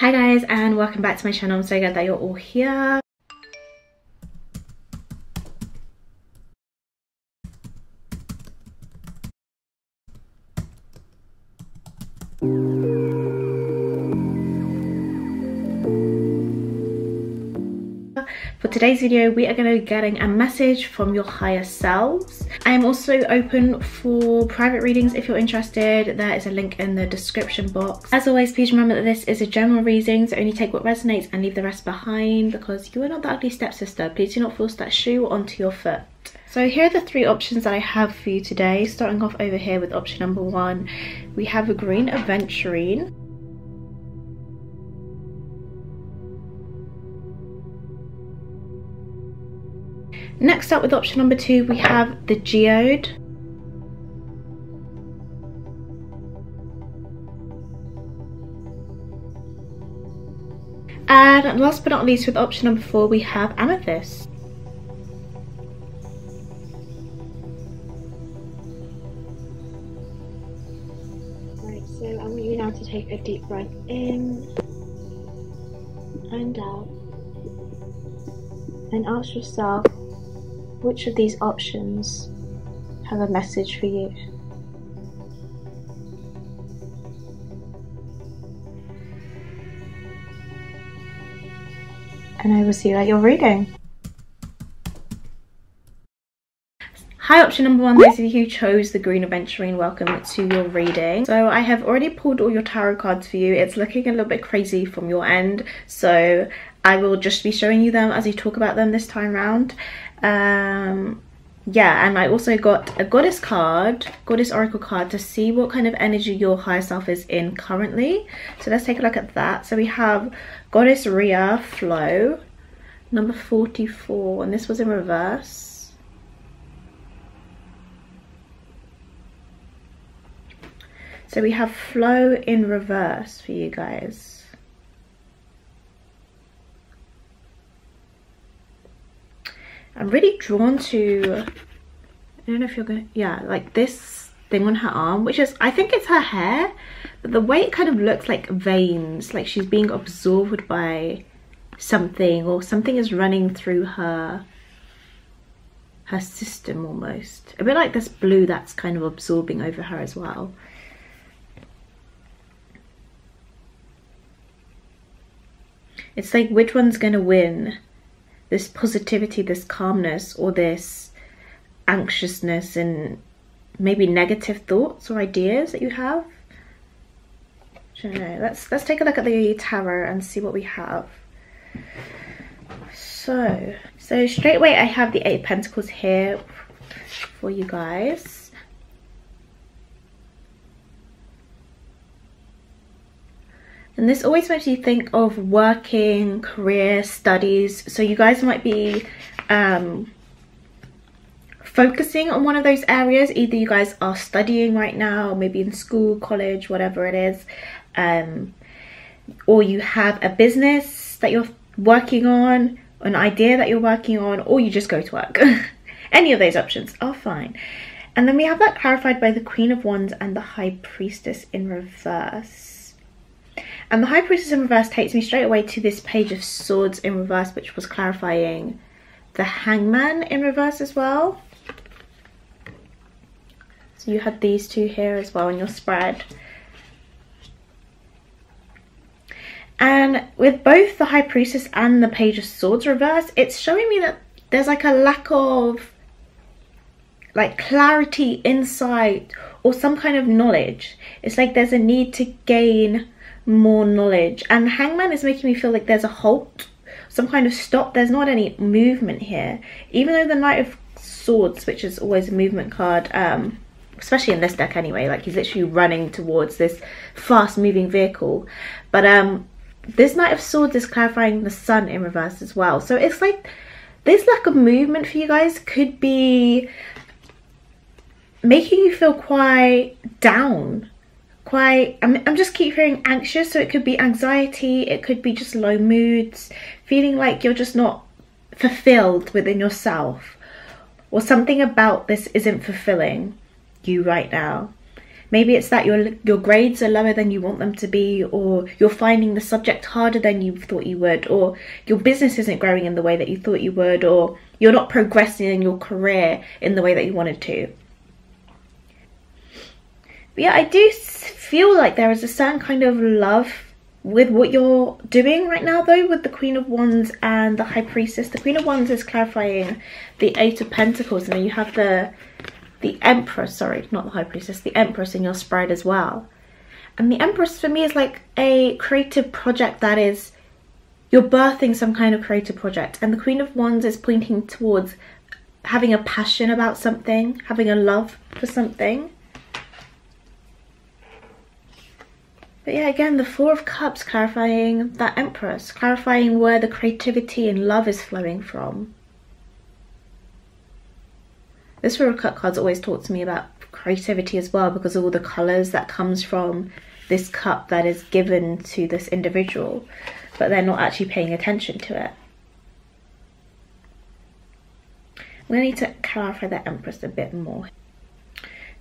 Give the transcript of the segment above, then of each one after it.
Hi guys, and welcome back to my channel. I'm so glad that you're all here. For today's video, we are going to be getting a message from your higher selves. I am also open for private readings if you're interested. There is a link in the description box. As always, please remember that this is a general reading, so only take what resonates and leave the rest behind, because you are not the ugly stepsister. Please do not force that shoe onto your foot. So here are the three options that I have for you today. Starting off over here with option number 1, we have a green Aventurine. Next up with option number 2, we have the Geode. And last but not least, with option number 4, we have Amethyst. Right, so I want you now to take a deep breath in and out, and ask yourself, which of these options have a message for you? And I will see you at your reading. Hi, option number 1, those of you who chose the green Aventurine, welcome to your reading. So I have already pulled all your tarot cards for you. It's looking a little bit crazy from your end, so I will just be showing you them as I talk about them this time around. Yeah, and I also got a goddess card, goddess oracle card, to see what kind of energy your higher self is in currently. So let's take a look at that. So we have goddess Rhea flow number 44, and this was in reverse. So we have flow in reverse for you guys. I'm really drawn to, I don't know if you're going to, yeah, like this thing on her arm, which is, I think it's her hair, but the way it kind of looks like veins, like she's being absorbed by something, or something is running through her system almost. A bit like this blue that's kind of absorbing over her as well. It's like, which one's going to win? This positivity, this calmness, or this anxiousness and maybe negative thoughts or ideas that you have? I don't know. Let's take a look at the tarot and see what we have. So straight away I have the 8 of Pentacles here for you guys. And this always makes you think of working, career, studies. So you guys might be focusing on one of those areas. Either you guys are studying right now, maybe in school, college, whatever it is. Or you have a business that you're working on, an idea that you're working on, or you just go to work. Any of those options are fine. And then we have that clarified by the Queen of Wands and the High Priestess in reverse. And the High Priestess in reverse takes me straight away to this Page of Swords in reverse, which was clarifying the Hangman in reverse as well. So you had these two here as well in your spread. And with both the High Priestess and the Page of Swords reverse, it's showing me that there's like a lack of like clarity, insight, or some kind of knowledge. It's like there's a need to gain more knowledge, and Hangman is making me feel like there's a halt, some kind of stop. There's not any movement here, even though the Knight of Swords, which is always a movement card, especially in this deck anyway, like he's literally running towards this fast moving vehicle. But this Knight of Swords is clarifying the Sun in reverse as well. So it's like this lack of movement for you guys could be making you feel quite down. I'm just keep hearing anxious, so it could be anxiety, it could be just low moods, feeling like you're just not fulfilled within yourself, or something about this isn't fulfilling you right now. Maybe it's that your grades are lower than you want them to be, or you're finding the subject harder than you thought you would, or your business isn't growing in the way that you thought you would, or you're not progressing in your career in the way that you wanted to. But yeah, I do feel like there is a certain kind of love with what you're doing right now, though, with the Queen of Wands and the High Priestess. The Queen of Wands is clarifying the Eight of Pentacles, and then you have the Empress, sorry, not the High Priestess, the Empress in your spread as well. And the Empress for me is like a creative project that is, you're birthing some kind of creative project. And the Queen of Wands is pointing towards having a passion about something, having a love for something. But yeah, again, the Four of Cups clarifying that Empress, clarifying where the creativity and love is flowing from. This Four of Cup cards always talk to me about creativity as well, because of all the colours that comes from this cup that is given to this individual, but they're not actually paying attention to it. I'm going to need to clarify the Empress a bit more.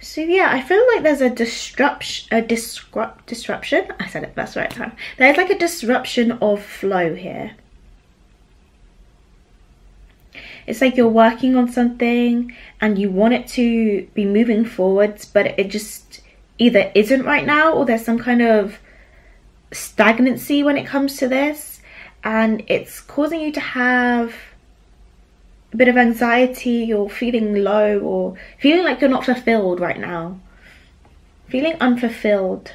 So yeah, I feel like there's a disruption, I said it that's the right time. There's like a disruption of flow here. It's like you're working on something and you want it to be moving forwards, but it just either isn't right now, or there's some kind of stagnancy when it comes to this, and it's causing you to have a bit of anxiety, or feeling low, or feeling like you're not fulfilled right now. Feeling unfulfilled.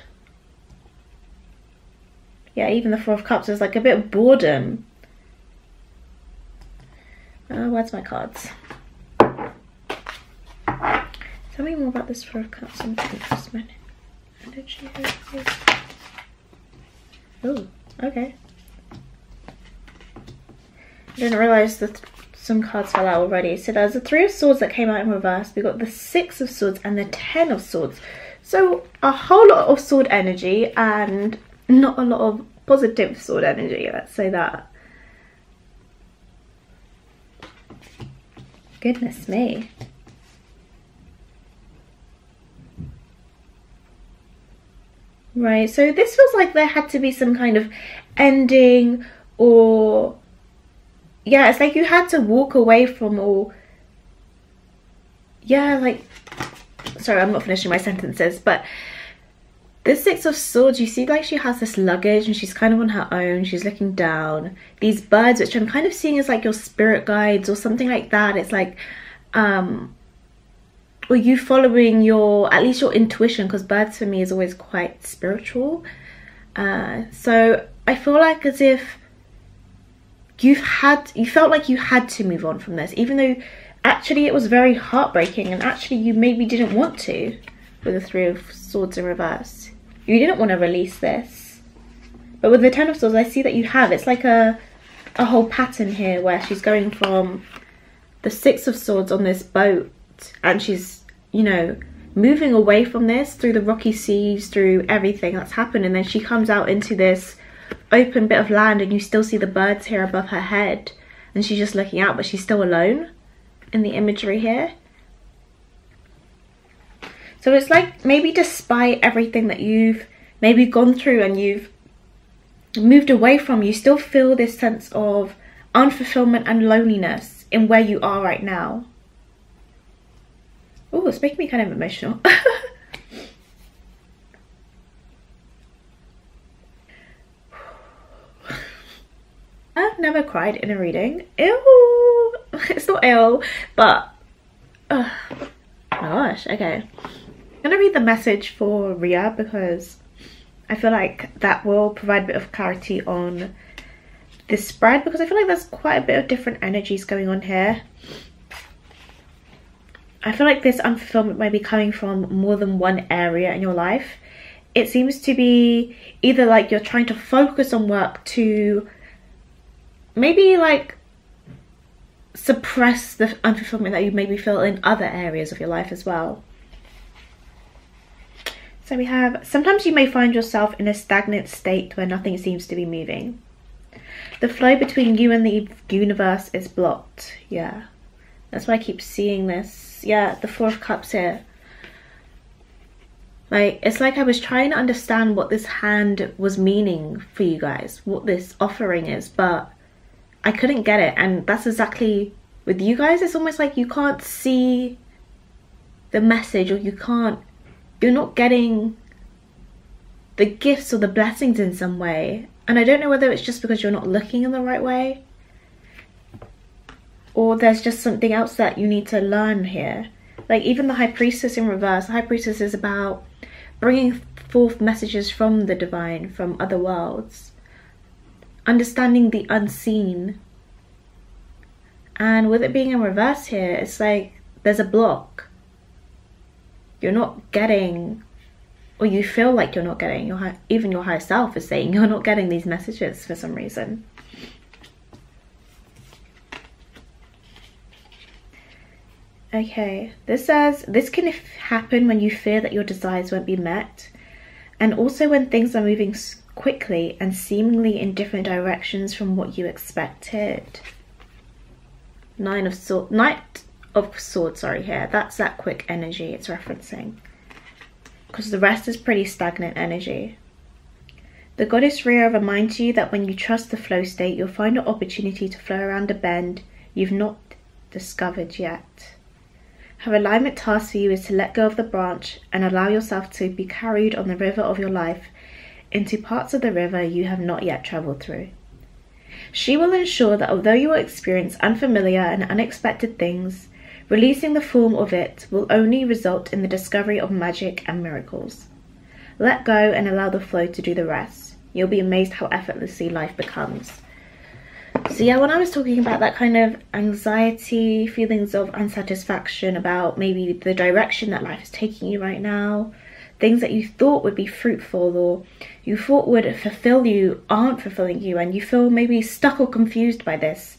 Yeah, even the Four of Cups is like a bit of boredom. Where's my cards? Tell me more about this Four of Cups. I'm interested. Oh, okay. I didn't realise that some cards fell out already. So there's the Three of Swords that came out in reverse. We got the Six of Swords and the Ten of Swords. So a whole lot of sword energy and not a lot of positive sword energy, let's say that. Goodness me. Right, so this feels like there had to be some kind of ending, or yeah, it's like you had to walk away from, or yeah, like, sorry, I'm not finishing my sentences, but the Six of Swords, you see like she has this luggage and she's kind of on her own, she's looking down. These birds, which I'm kind of seeing as like your spirit guides or something like that. It's like, or you following your, at least your intuition, because birds for me is always quite spiritual. So I feel like as if you felt like you had to move on from this, even though actually it was very heartbreaking, and actually you maybe didn't want to, with the Three of Swords in reverse. You didn't want to release this. But with the Ten of Swords, I see that you have. It's like a whole pattern here where she's going from the Six of Swords on this boat, and she's, you know, moving away from this through the rocky seas, through everything that's happened, and then she comes out into this open bit of land, and you still see the birds here above her head, and she's just looking out, but she's still alone in the imagery here. So it's like maybe despite everything that you've maybe gone through and you've moved away from, you still feel this sense of unfulfillment and loneliness in where you are right now. Oh, it's making me kind of emotional. I've never cried in a reading. Ew. It's not ill, but oh my gosh. Okay, I'm gonna read the message for Rhea, because I feel like that will provide a bit of clarity on this spread, because I feel like there's quite a bit of different energies going on here. I feel like this unfulfillment might be coming from more than one area in your life. It seems to be either like you're trying to focus on work to maybe like suppress the unfulfillment that you maybe feel in other areas of your life as well. So we have, sometimes you may find yourself in a stagnant state where nothing seems to be moving. The flow between you and the universe is blocked. Yeah, that's why I keep seeing this. Yeah, the Four of Cups here. Like, it's like I was trying to understand what this hand was meaning for you guys, what this offering is, but I couldn't get it. And that's exactly with you guys. It's almost like you can't see the message, or you're not getting the gifts or the blessings in some way. And I don't know whether it's just because you're not looking in the right way, or there's just something else that you need to learn here. Like, even the High Priestess in reverse, the High Priestess is about bringing forth messages from the divine, from other worlds, understanding the unseen. And with it being in reverse here, it's like there's a block. You're not getting, or you feel like you're not getting, even your higher self is saying you're not getting these messages for some reason. Okay, this says, this can happen when you fear that your desires won't be met, and also when things are moving quickly and seemingly in different directions from what you expected. Knight of Swords, sorry, here. That's that quick energy it's referencing, because the rest is pretty stagnant energy. The Goddess Rhea reminds you that when you trust the flow state, you'll find an opportunity to flow around a bend you've not discovered yet. Her alignment task for you is to let go of the branch and allow yourself to be carried on the river of your life into parts of the river you have not yet travelled through. She will ensure that although you will experience unfamiliar and unexpected things, releasing the form of it will only result in the discovery of magic and miracles. Let go and allow the flow to do the rest. You'll be amazed how effortlessly life becomes. So yeah, when I was talking about that kind of anxiety, feelings of unsatisfaction about maybe the direction that life is taking you right now, things that you thought would be fruitful or you thought would fulfill you aren't fulfilling you, and you feel maybe stuck or confused by this,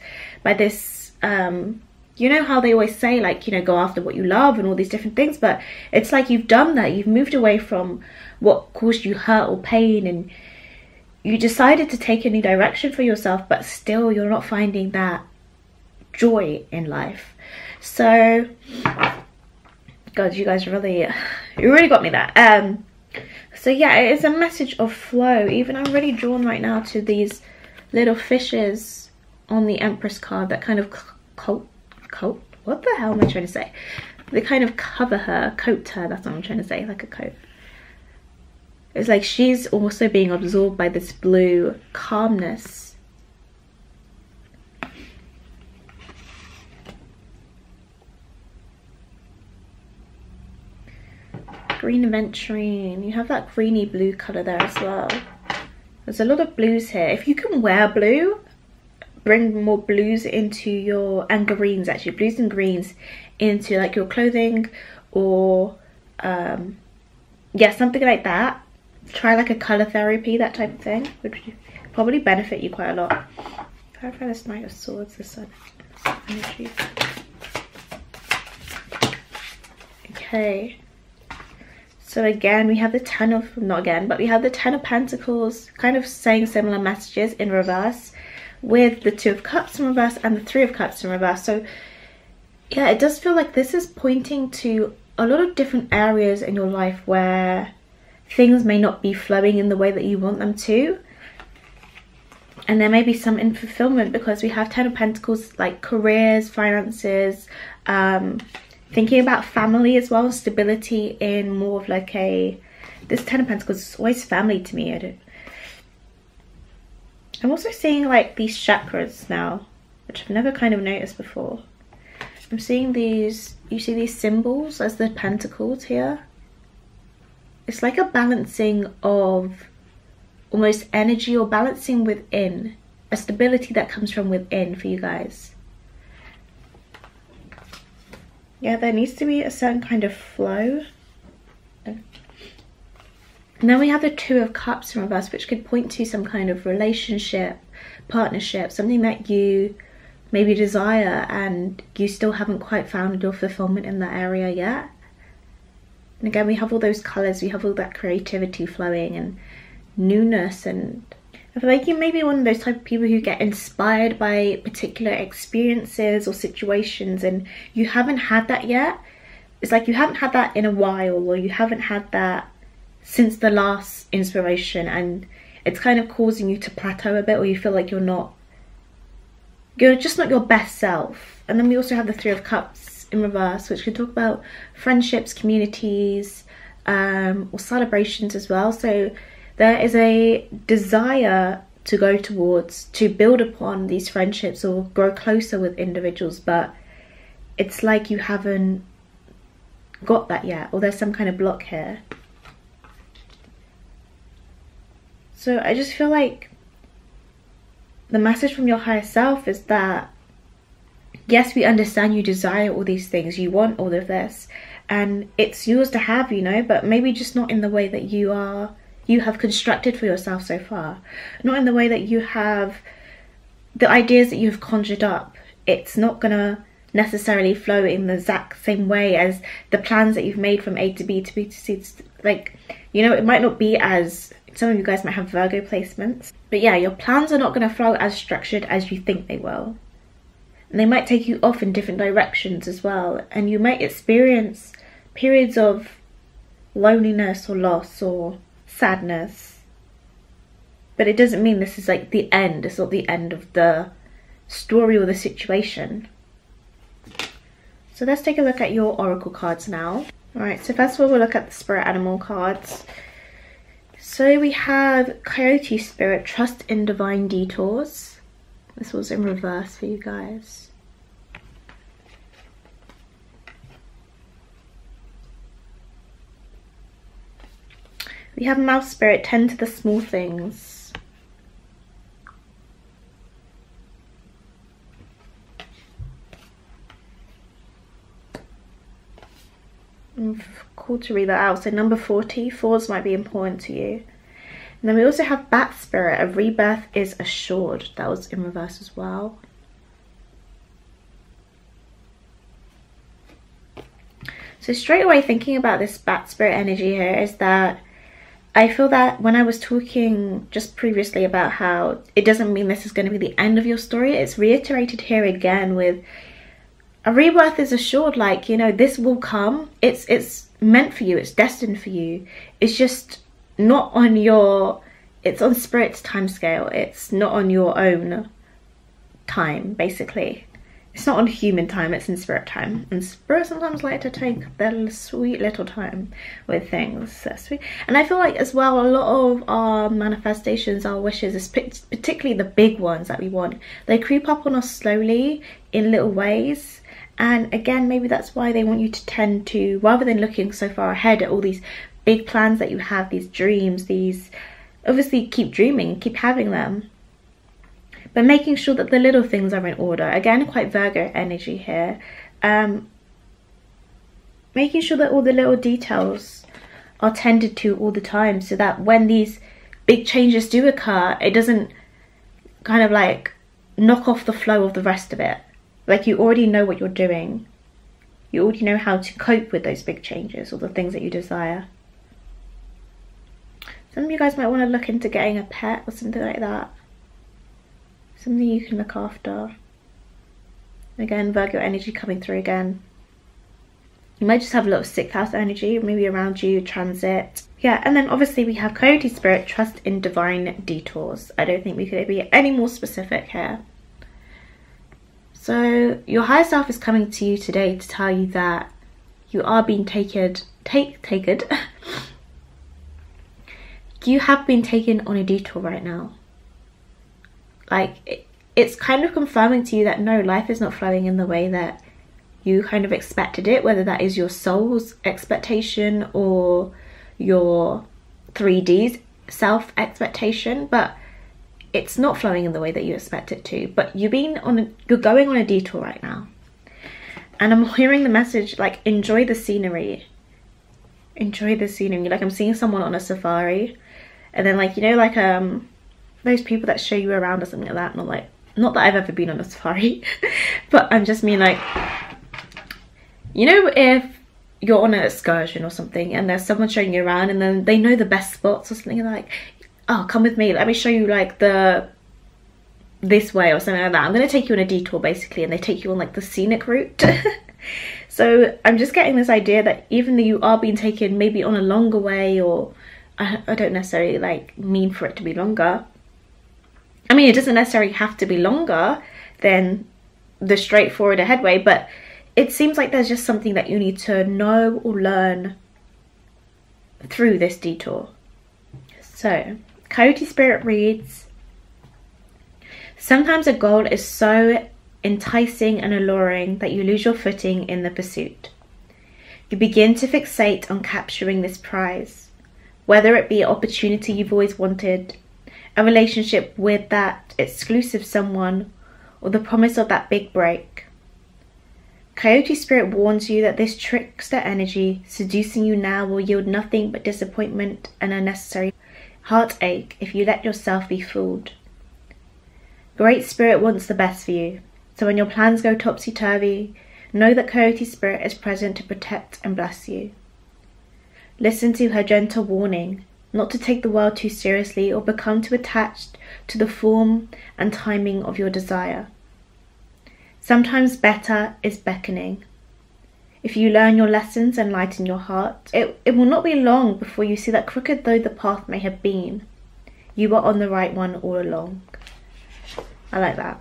you know how they always say, like, you know, go after what you love and all these different things, but it's like you've done that, you've moved away from what caused you hurt or pain, and you decided to take a new direction for yourself, but still you're not finding that joy in life. So, God, you guys really got me there. So yeah, it is a message of flow. Even I'm really drawn right now to these little fishes on the Empress card that kind of coat, what the hell am I trying to say? They kind of cover her, coat her, that's what I'm trying to say, like a coat. It's like she's also being absorbed by this blue calmness. Green Aventurine, you have that greeny blue colour there as well. There's a lot of blues here. If you can wear blue, bring more blues into your, and greens actually, blues and greens into like your clothing, or yeah, something like that. Try like a colour therapy, that type of thing, would probably benefit you quite a lot. Clarify this Knight of Swords, this energy. Okay. So again, we have the Ten of, not again, but we have the Ten of Pentacles, kind of saying similar messages in reverse, with the Two of Cups in reverse and the Three of Cups in reverse. So yeah, it does feel like this is pointing to a lot of different areas in your life where things may not be flowing in the way that you want them to. And there may be some unfulfillment, because we have Ten of Pentacles, like careers, finances, thinking about family as well, stability in more of like a, this Ten of Pentacles is always family to me. I'm also seeing like these chakras now, which I've never kind of noticed before. I'm seeing these, you see these symbols as the pentacles here? It's like a balancing of almost energy, or balancing within, a stability that comes from within for you guys. Yeah, there needs to be a certain kind of flow. And then we have the Two of Cups in reverse, which could point to some kind of relationship, partnership, something that you maybe desire and you still haven't quite found your fulfillment in that area yet. And again, we have all those colours, we have all that creativity flowing and newness, and I feel like you may be one of those type of people who get inspired by particular experiences or situations, and you haven't had that yet. It's like you haven't had that in a while, or you haven't had that since the last inspiration, and it's kind of causing you to plateau a bit, or you feel like you're just not your best self. And then we also have the Three of Cups in reverse, which can talk about friendships, communities, or celebrations as well. So there is a desire to go towards, to build upon these friendships or grow closer with individuals, but it's like you haven't got that yet, or there's some kind of block here. So I just feel like the message from your higher self is that, yes, we understand you desire all these things, you want all of this, and it's yours to have, you know, but maybe just not in the way that you have constructed for yourself so far. Not in the way that you have, the ideas that you've conjured up. It's not gonna necessarily flow in the exact same way as the plans that you've made from A to B to B to C. Like, you know, it might not be as, some of you guys might have Virgo placements, but yeah, your plans are not going to flow as structured as you think they will. And they might take you off in different directions as well, and you might experience periods of loneliness or loss or sadness, but it doesn't mean this is like the end. It's not the end of the story or the situation. So let's take a look at your oracle cards now. Alright, so first of all, we'll look at the spirit animal cards. So we have Coyote Spirit, trust in divine detours. This was in reverse for you guys. We have Mouse Spirit, tend to the small things. Cool to read that out. So number 40, fours might be important to you. And then we also have Bat Spirit, a rebirth is assured. That was in reverse as well. So straight away thinking about this Bat Spirit energy here is that I feel that when I was talking just previously about how it doesn't mean this is going to be the end of your story, it's reiterated here again with a rebirth is assured. Like, you know, this will come. It's meant for you. It's destined for you. It's just not on your, it's on Spirit's time scale. It's not on your own time, basically. It's not on human time, it's in Spirit time. And Spirit sometimes like to take their sweet little time with things. That's sweet. And I feel like as well, a lot of our manifestations, our wishes, particularly the big ones that we want, they creep up on us slowly in little ways. And again, maybe that's why they want you to tend to, rather than looking so far ahead at all these big plans that you have, these dreams, these, obviously keep dreaming, keep having them, but making sure that the little things are in order. Again, quite Virgo energy here. Making sure that all the little details are tended to all the time, so that when these big changes do occur, it doesn't kind of like knock off the flow of the rest of it. Like, you already know what you're doing. You already know how to cope with those big changes or the things that you desire. Some of you guys might want to look into getting a pet or something like that. Something you can look after. Again, Virgo energy coming through again. You might just have a lot of 6th house energy, maybe around you, transit. Yeah, and then obviously we have Coyote Spirit, trust in divine detours. I don't think we could be any more specific here. So your higher self is coming to you today to tell you that you are being taken. You have been taken on a detour right now. Like, it's kind of confirming to you that no, life is not flowing in the way that you kind of expected it, whether that is your soul's expectation or your 3D's self expectation, but it's not flowing in the way that you expect it to. But you're going on a detour right now, and I'm hearing the message like, enjoy the scenery. Enjoy the scenery. Like, I'm seeing someone on a safari, and then, like, you know, like those people that show you around or something like that. Not that I've ever been on a safari, but I'm just mean like, you know, if you're on an excursion or something and there's someone showing you around and then they know the best spots or something, like, oh, come with me, let me show you like this way or something like that. I'm going to take you on a detour basically, and they take you on like the scenic route. So I'm just getting this idea that even though you are being taken maybe on a longer way or I don't necessarily like mean for it to be longer. I mean, it doesn't necessarily have to be longer than the straightforward ahead way, but it seems like there's just something that you need to know or learn through this detour. So, Coyote Spirit reads, sometimes a goal is so enticing and alluring that you lose your footing in the pursuit. You begin to fixate on capturing this prize, whether it be an opportunity you've always wanted, a relationship with that exclusive someone, or the promise of that big break. Coyote Spirit warns you that this trickster energy seducing you now will yield nothing but disappointment and unnecessary heartache if you let yourself be fooled. Great Spirit wants the best for you, so when your plans go topsy-turvy, know that Coyote Spirit is present to protect and bless you. Listen to her gentle warning not to take the world too seriously or become too attached to the form and timing of your desire. Sometimes better is beckoning. If you learn your lessons and lighten your heart, it will not be long before you see that crooked though the path may have been, you are on the right one all along. I like that.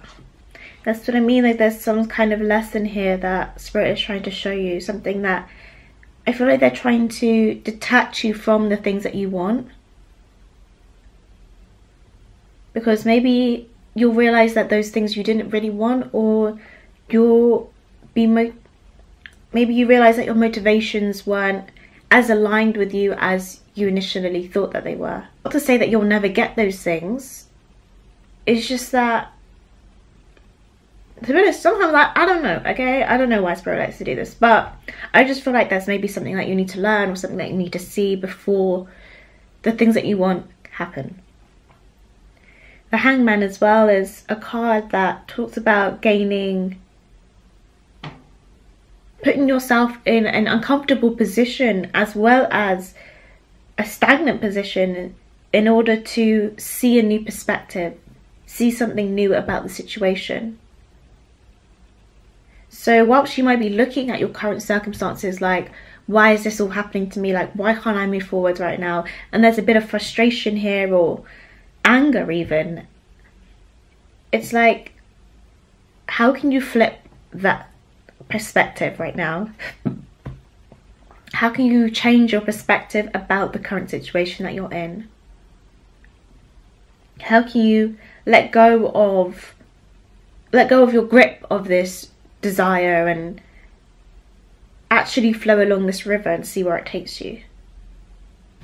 That's what I mean, like there's some kind of lesson here that Spirit is trying to show you, something that I feel like they're trying to detach you from the things that you want. Because maybe you'll realize that those things you didn't really want, or maybe you realize that your motivations weren't as aligned with you as you initially thought that they were. Not to say that you'll never get those things. It's just that, to be honest, sometimes I don't know, okay? I don't know why Spirit likes to do this, but I just feel like there's maybe something that you need to learn or something that you need to see before the things that you want happen. The Hangman as well is a card that talks about putting yourself in an uncomfortable position as well as a stagnant position in order to see a new perspective, see something new about the situation. So whilst you might be looking at your current circumstances like, why is this all happening to me? Like, why can't I move forward right now? And there's a bit of frustration here or anger even. It's like, how can you flip that perspective right now? How can you change your perspective about the current situation that you're in? How can you let go of your grip of this desire and actually flow along this river and see where it takes you?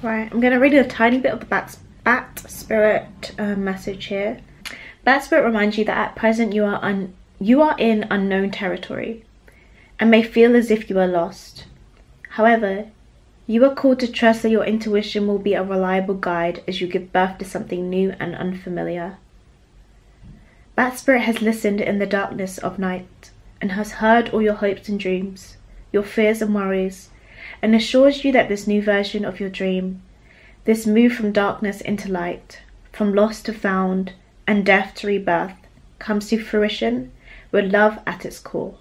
Right, I'm going to read a tiny bit of the Bat Spirit message here. Bat Spirit reminds you that at present you are in unknown territory and may feel as if you are lost. However, you are called to trust that your intuition will be a reliable guide as you give birth to something new and unfamiliar. Bat Spirit has listened in the darkness of night and has heard all your hopes and dreams, your fears and worries, and assures you that this new version of your dream, this move from darkness into light, from lost to found, and death to rebirth, comes to fruition with love at its core.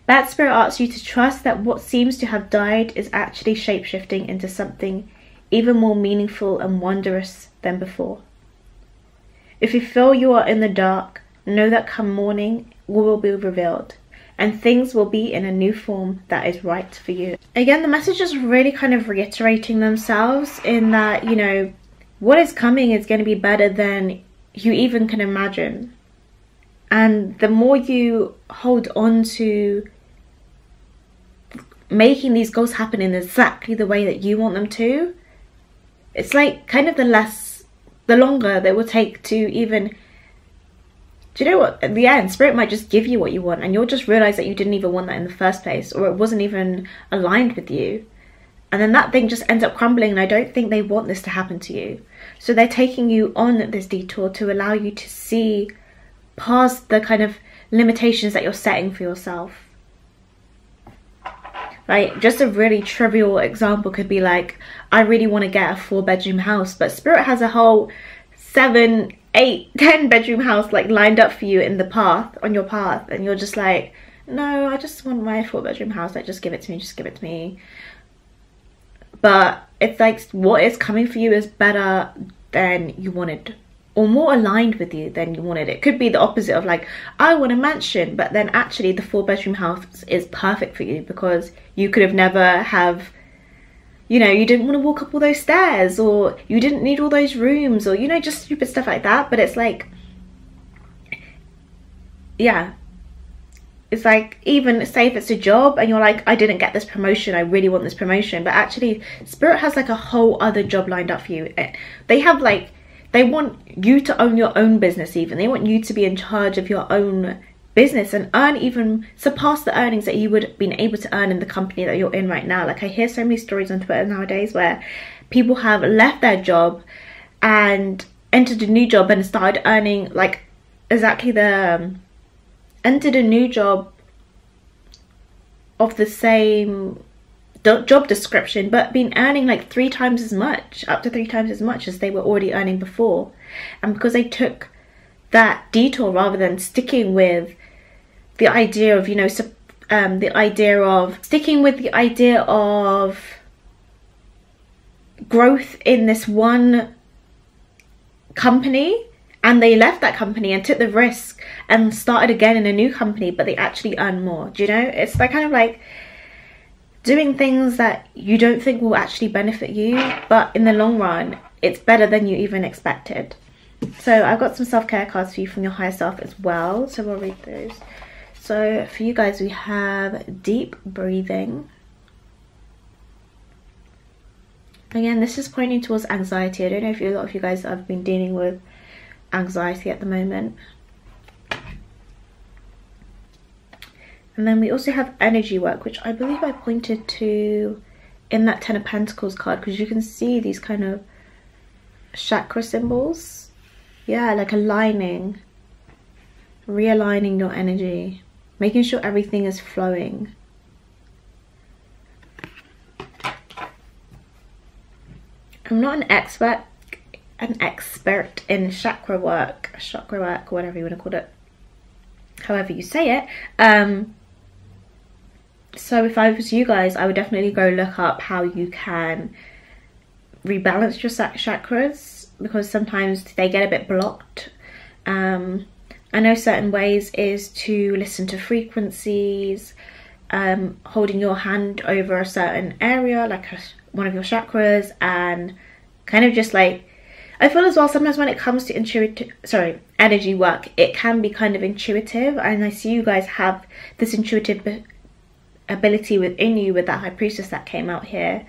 Bat Spirit asks you to trust that what seems to have died is actually shapeshifting into something even more meaningful and wondrous than before. If you feel you are in the dark, know that come morning all will be revealed and things will be in a new form that is right for you. Again, the message is really kind of reiterating themselves in that, you know, what is coming is going to be better than you even can imagine. And the more you hold on to making these goals happen in exactly the way that you want them to, it's like kind of the longer they will take to even, do you know what, at the end Spirit might just give you what you want and you'll just realize that you didn't even want that in the first place, or it wasn't even aligned with you, and then that thing just ends up crumbling. And I don't think they want this to happen to you, so they're taking you on this detour to allow you to see past the kind of limitations that you're setting for yourself. Like, just a really trivial example could be like, I really want to get a 4-bedroom house, but Spirit has a whole 7, 8, 10 bedroom house like lined up for you in the path, on your path, and you're just like, no, I just want my 4-bedroom house, like just give it to me, just give it to me. but it's like what is coming for you is better than you wanted, or more aligned with you than you wanted. It could be the opposite of like, I want a mansion, but then actually the 4-bedroom house is perfect for you because you could have never have, you know, you didn't want to walk up all those stairs, or you didn't need all those rooms, or, you know, just stupid stuff like that. But it's like, yeah, it's like, even say if it's a job and you're like, I didn't get this promotion, I really want this promotion, but actually Spirit has like a whole other job lined up for you. They have like, they want you to own your own business. Even they want you to be in charge of your own business and earn, even surpass the earnings that you would have been able to earn in the company that you're in right now. Like, I hear so many stories on Twitter nowadays where people have left their job and entered a new job and started earning like exactly the entered a new job of the same job description, but been earning like 3 times as much, up to 3 times as much as they were already earning before. And because they took that detour rather than sticking with the idea of, you know, the idea of growth in this one company, and they left that company and took the risk and started again in a new company, but they actually earn more. Do you know? It's like kind of like doing things that you don't think will actually benefit you, but in the long run it's better than you even expected. So I've got some self-care cards for you from your higher self as well, so we'll read those. So for you guys, we have deep breathing. Again, this is pointing towards anxiety. I don't know if a lot of you guys have been dealing with anxiety at the moment. And then we also have energy work, which I believe I pointed to in that 10 of Pentacles card, because you can see these kind of chakra symbols. Yeah, like aligning, realigning your energy, making sure everything is flowing. I'm not an expert in chakra work, whatever you want to call it, however you say it. So if I was you guys, I would definitely go look up how you can rebalance your chakras, because sometimes they get a bit blocked. I know certain ways is to listen to frequencies, holding your hand over a certain area, like one of your chakras, and kind of just like, I feel as well sometimes when it comes to energy work, it can be kind of intuitive, and I see you guys have this intuitive ability within you with that High Priestess that came out here,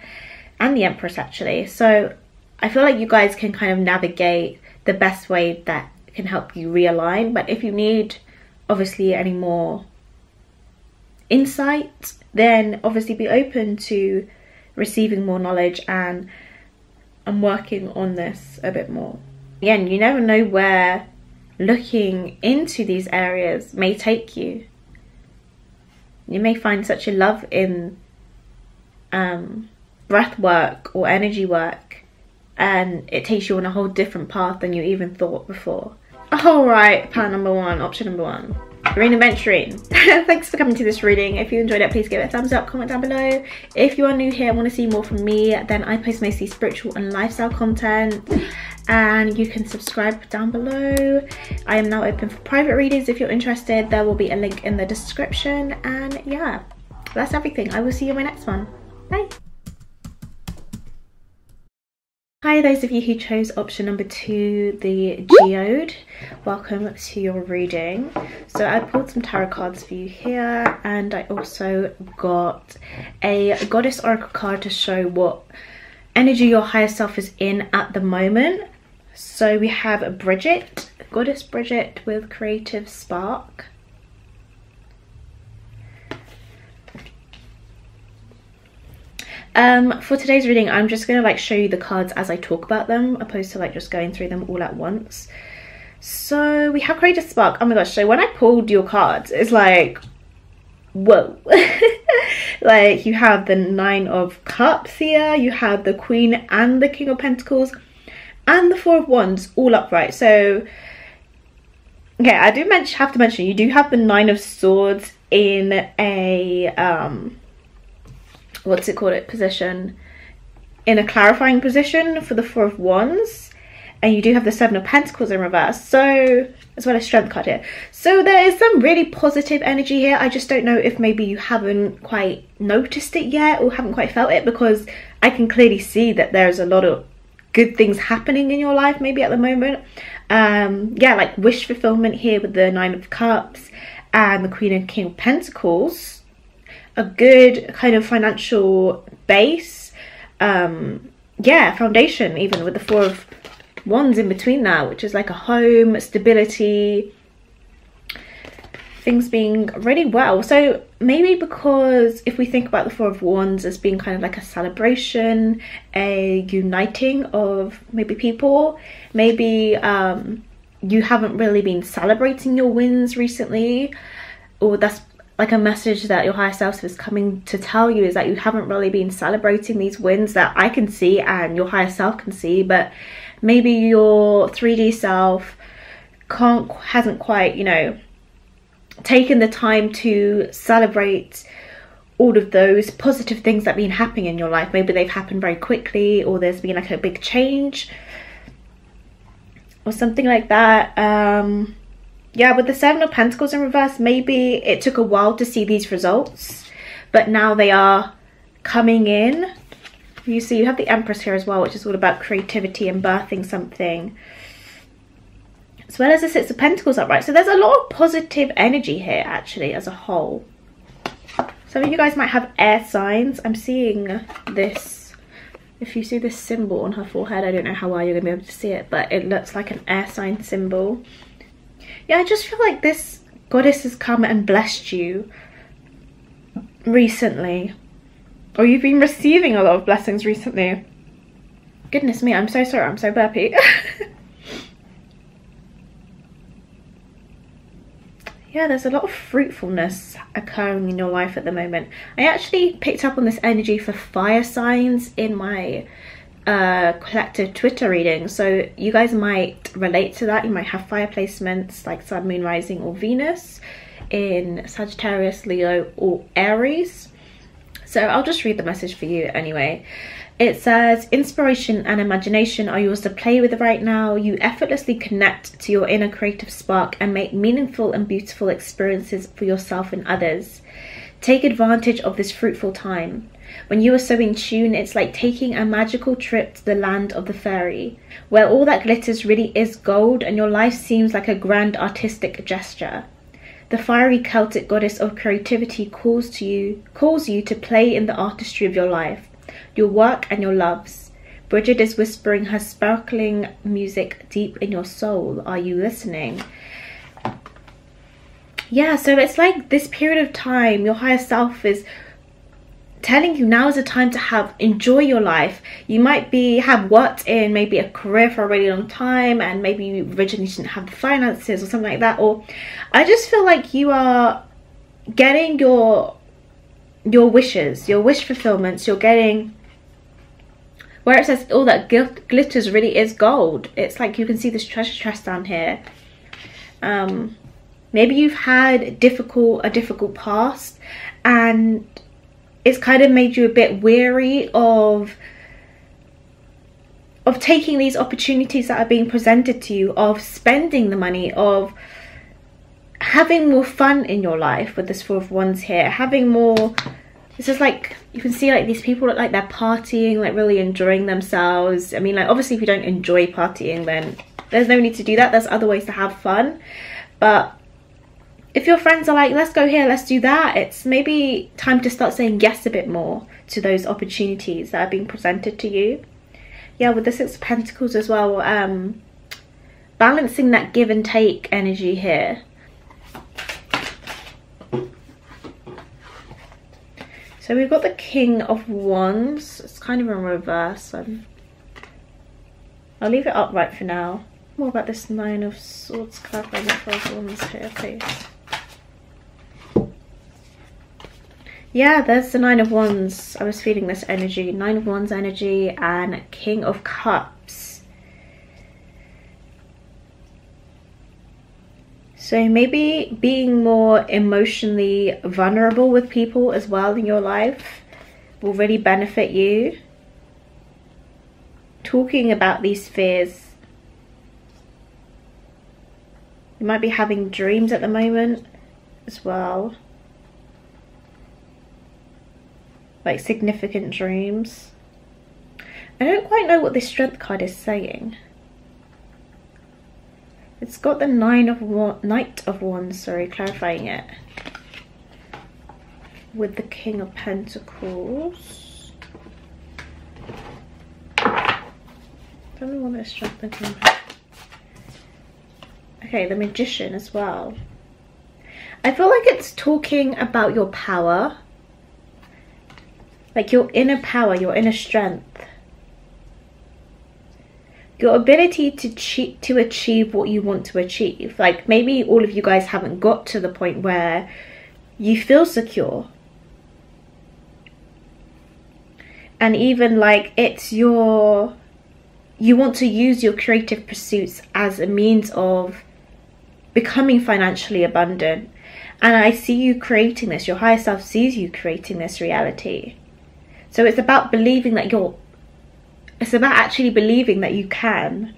and the Empress actually. So I feel like you guys can kind of navigate the best way that can help you realign. But if you need obviously any more insight, then obviously be open to receiving more knowledge and working on this a bit more. Again, you never know where looking into these areas may take you. You may find such a love in breath work or energy work, and it takes you on a whole different path than you even thought before. All right, plan number 1, option number 1. You're in Aventurine. Thanks for coming to this reading. If you enjoyed it, please give it a thumbs up, comment down below. If you are new here and want to see more from me, then I post mostly spiritual and lifestyle content, and you can subscribe down below. I am now open for private readings if you're interested. There will be a link in the description, and yeah, that's everything. I will see you in my next one. Bye. Hi, those of you who chose option number 2, the Geode. Welcome to your reading. So I pulled some tarot cards for you here, and I also got a Goddess Oracle card to show what energy your higher self is in at the moment. So we have Bridget, Goddess Bridget with Creative Spark. For today's reading, I'm just gonna like show you the cards as I talk about them, opposed to like just going through them all at once. So we have Creative Spark. Oh my gosh, so when I pulled your cards, it's like, whoa. Like, you have the 9 of Cups here, you have the Queen and the King of Pentacles, and the 4 of Wands all upright. So okay, I do have to mention, you do have the 9 of Swords in a what's it called, position in a clarifying position for the Four of Wands. And you do have the Seven of Pentacles in reverse, so, as well as Strength card here. So there is some really positive energy here. I just don't know if maybe you haven't quite noticed it yet or haven't quite felt it, because I can clearly see that there's a lot of good things happening in your life maybe at the moment. Yeah, like wish fulfillment here with the Nine of Cups and the Queen and King of Pentacles. A good kind of financial base. Yeah, foundation even with the Four of Wands in between that, which is like a home, stability, things being really well. So maybe because if we think about the Four of Wands as being kind of like a celebration, a uniting of maybe people, maybe you haven't really been celebrating your wins recently, or that's like a message that your higher self is coming to tell you, is that you haven't really been celebrating these wins that I can see and your higher self can see, but maybe your 3D self hasn't quite, you know, taken the time to celebrate all of those positive things that have been happening in your life. Maybe they've happened very quickly, or there's been like a big change or something like that. Yeah, with the Seven of Pentacles in reverse, maybe it took a while to see these results, but now they are coming in. You see, you have the Empress here as well, which is all about creativity and birthing something, as well as the Six of Pentacles upright. So there's a lot of positive energy here actually as a whole. Some of you guys might have air signs. I'm seeing this. If you see this symbol on her forehead, I don't know how well you're going to be able to see it, but it looks like an air sign symbol. Yeah, I just feel like this goddess has come and blessed you recently. Or you've been receiving a lot of blessings recently. Goodness me, I'm so sorry, I'm so burpy. Yeah, there's a lot of fruitfulness occurring in your life at the moment. I actually picked up on this energy for fire signs in my collective Twitter reading. So you guys might relate to that. You might have fire placements like Sun, Moon, Rising or Venus in Sagittarius, Leo or Aries. So I'll just read the message for you anyway. It says, inspiration and imagination are yours to play with right now. You effortlessly connect to your inner creative spark and make meaningful and beautiful experiences for yourself and others. Take advantage of this fruitful time. When you are so in tune, it's like taking a magical trip to the land of the fairy, where all that glitters really is gold and your life seems like a grand artistic gesture. The fiery Celtic goddess of creativity calls you to play in the artistry of your life, your work and your loves. Bridget is whispering her sparkling music deep in your soul. Are you listening? Yeah, so it's like this period of time, your higher self is telling you now is a time to enjoy your life. You might have worked in maybe a career for a really long time, and maybe you originally didn't have the finances or something like that, or I just feel like you are getting your wishes, your wish fulfillments. You're getting where it says all that glitters really is gold. It's like you can see this treasure chest down here. Maybe you've had a difficult past, and it's kind of made you a bit weary of taking these opportunities that are being presented to you, of spending the money, of having more fun in your life with this Four of Wands here, having more. This is like, you can see like these people look like they're partying, like really enjoying themselves. I mean, like obviously if you don't enjoy partying, then there's no need to do that. There's other ways to have fun. But if your friends are like, let's go here, let's do that, it's maybe time to start saying yes a bit more to those opportunities that are being presented to you. Yeah, with the Six of Pentacles as well, balancing that give and take energy here. So we've got the King of Wands. It's kind of in reverse. I'll leave it upright for now. More about this Nine of Swords, clarifying the Four of Wands here, please. Yeah, there's the Nine of Wands. I was feeling this energy. Nine of Wands energy and King of Cups. So maybe being more emotionally vulnerable with people as well in your life will really benefit you. talking about these fears. You might be having dreams at the moment as well. Like significant dreams. I don't quite know what this strength card is saying. It's got the Knight of Wands, sorry, clarifying it. With the King of Pentacles. Tell me what this strength is. Okay, the Magician as well. I feel like it's talking about your power. Like your inner power, your inner strength. Your ability to achieve what you want to achieve. Like maybe all of you guys haven't got to the point where you feel secure. And even like it's you want to use your creative pursuits as a means of becoming financially abundant. And I see you creating this. Your higher self sees you creating this reality. So it's about believing that it's about actually believing that you can.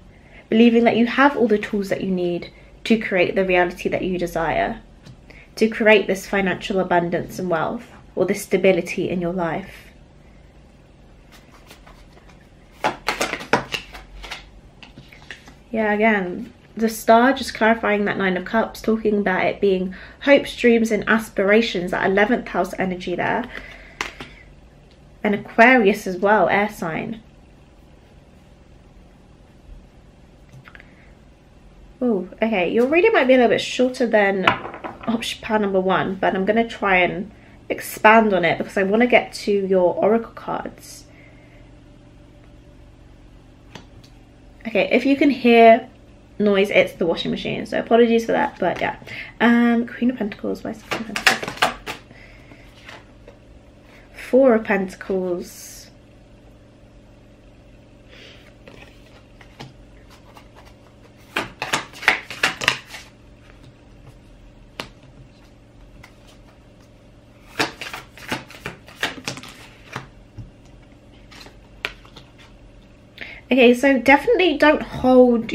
Believing that you have all the tools that you need to create the reality that you desire. To create this financial abundance and wealth. Or this stability in your life. Yeah, again, the star just clarifying that Nine of Cups, talking about it being hopes, dreams and aspirations, that 11th house energy there. And Aquarius as well, air sign. Oh, okay, your reading might be a little bit shorter than option pile number 1, but I'm going to try and expand on it because I want to get to your oracle cards. Okay, if you can hear noise, it's the washing machine, so apologies for that, but yeah. Queen of Pentacles, where's the Queen of Pentacles? Four of Pentacles. Okay, so definitely don't hold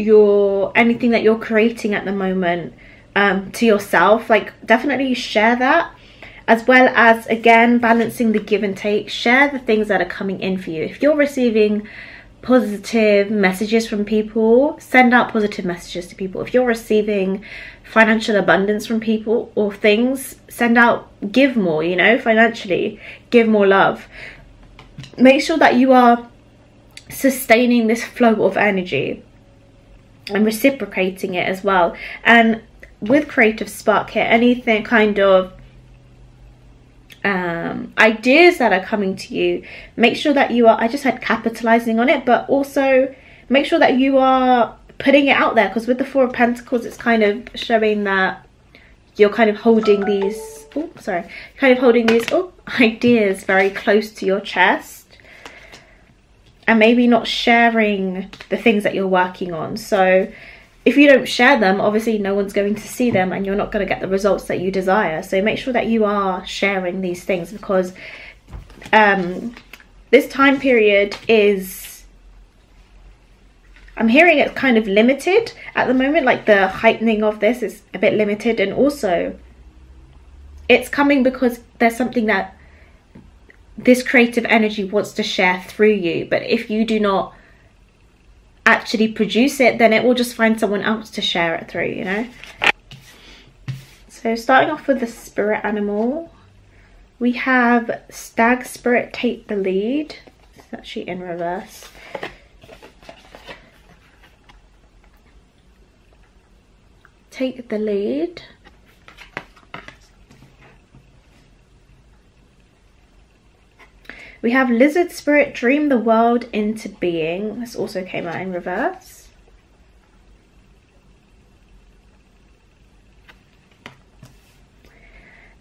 anything that you're creating at the moment to yourself. Like, definitely share that, as well as, again, balancing the give and take. Share the things that are coming in for you. If you're receiving positive messages from people, send out positive messages to people. If you're receiving financial abundance from people or things, send out, give more, you know, financially. Give more love. Make sure that you are sustaining this flow of energy and reciprocating it as well. And with Creative Spark here, anything kind of ideas that are coming to you, make sure that you are, I just said capitalizing on it, but also make sure that you are putting it out there, because with the Four of Pentacles, it's kind of showing that you're kind of holding these ideas very close to your chest. And maybe not sharing the things that you're working on. So if you don't share them, obviously no one's going to see them and you're not going to get the results that you desire. So make sure that you are sharing these things, because this time period is, I'm hearing it's kind of limited at the moment. Like the heightening of this is a bit limited, and also it's coming because there's something that this creative energy wants to share through you. But if you do not actually produce it, then it will just find someone else to share it through, you know. So starting off with the spirit animal, we have Stag Spirit Take the Lead. It's actually in reverse. Take the lead. We have Lizard Spirit, Dream the World into Being. This also came out in reverse.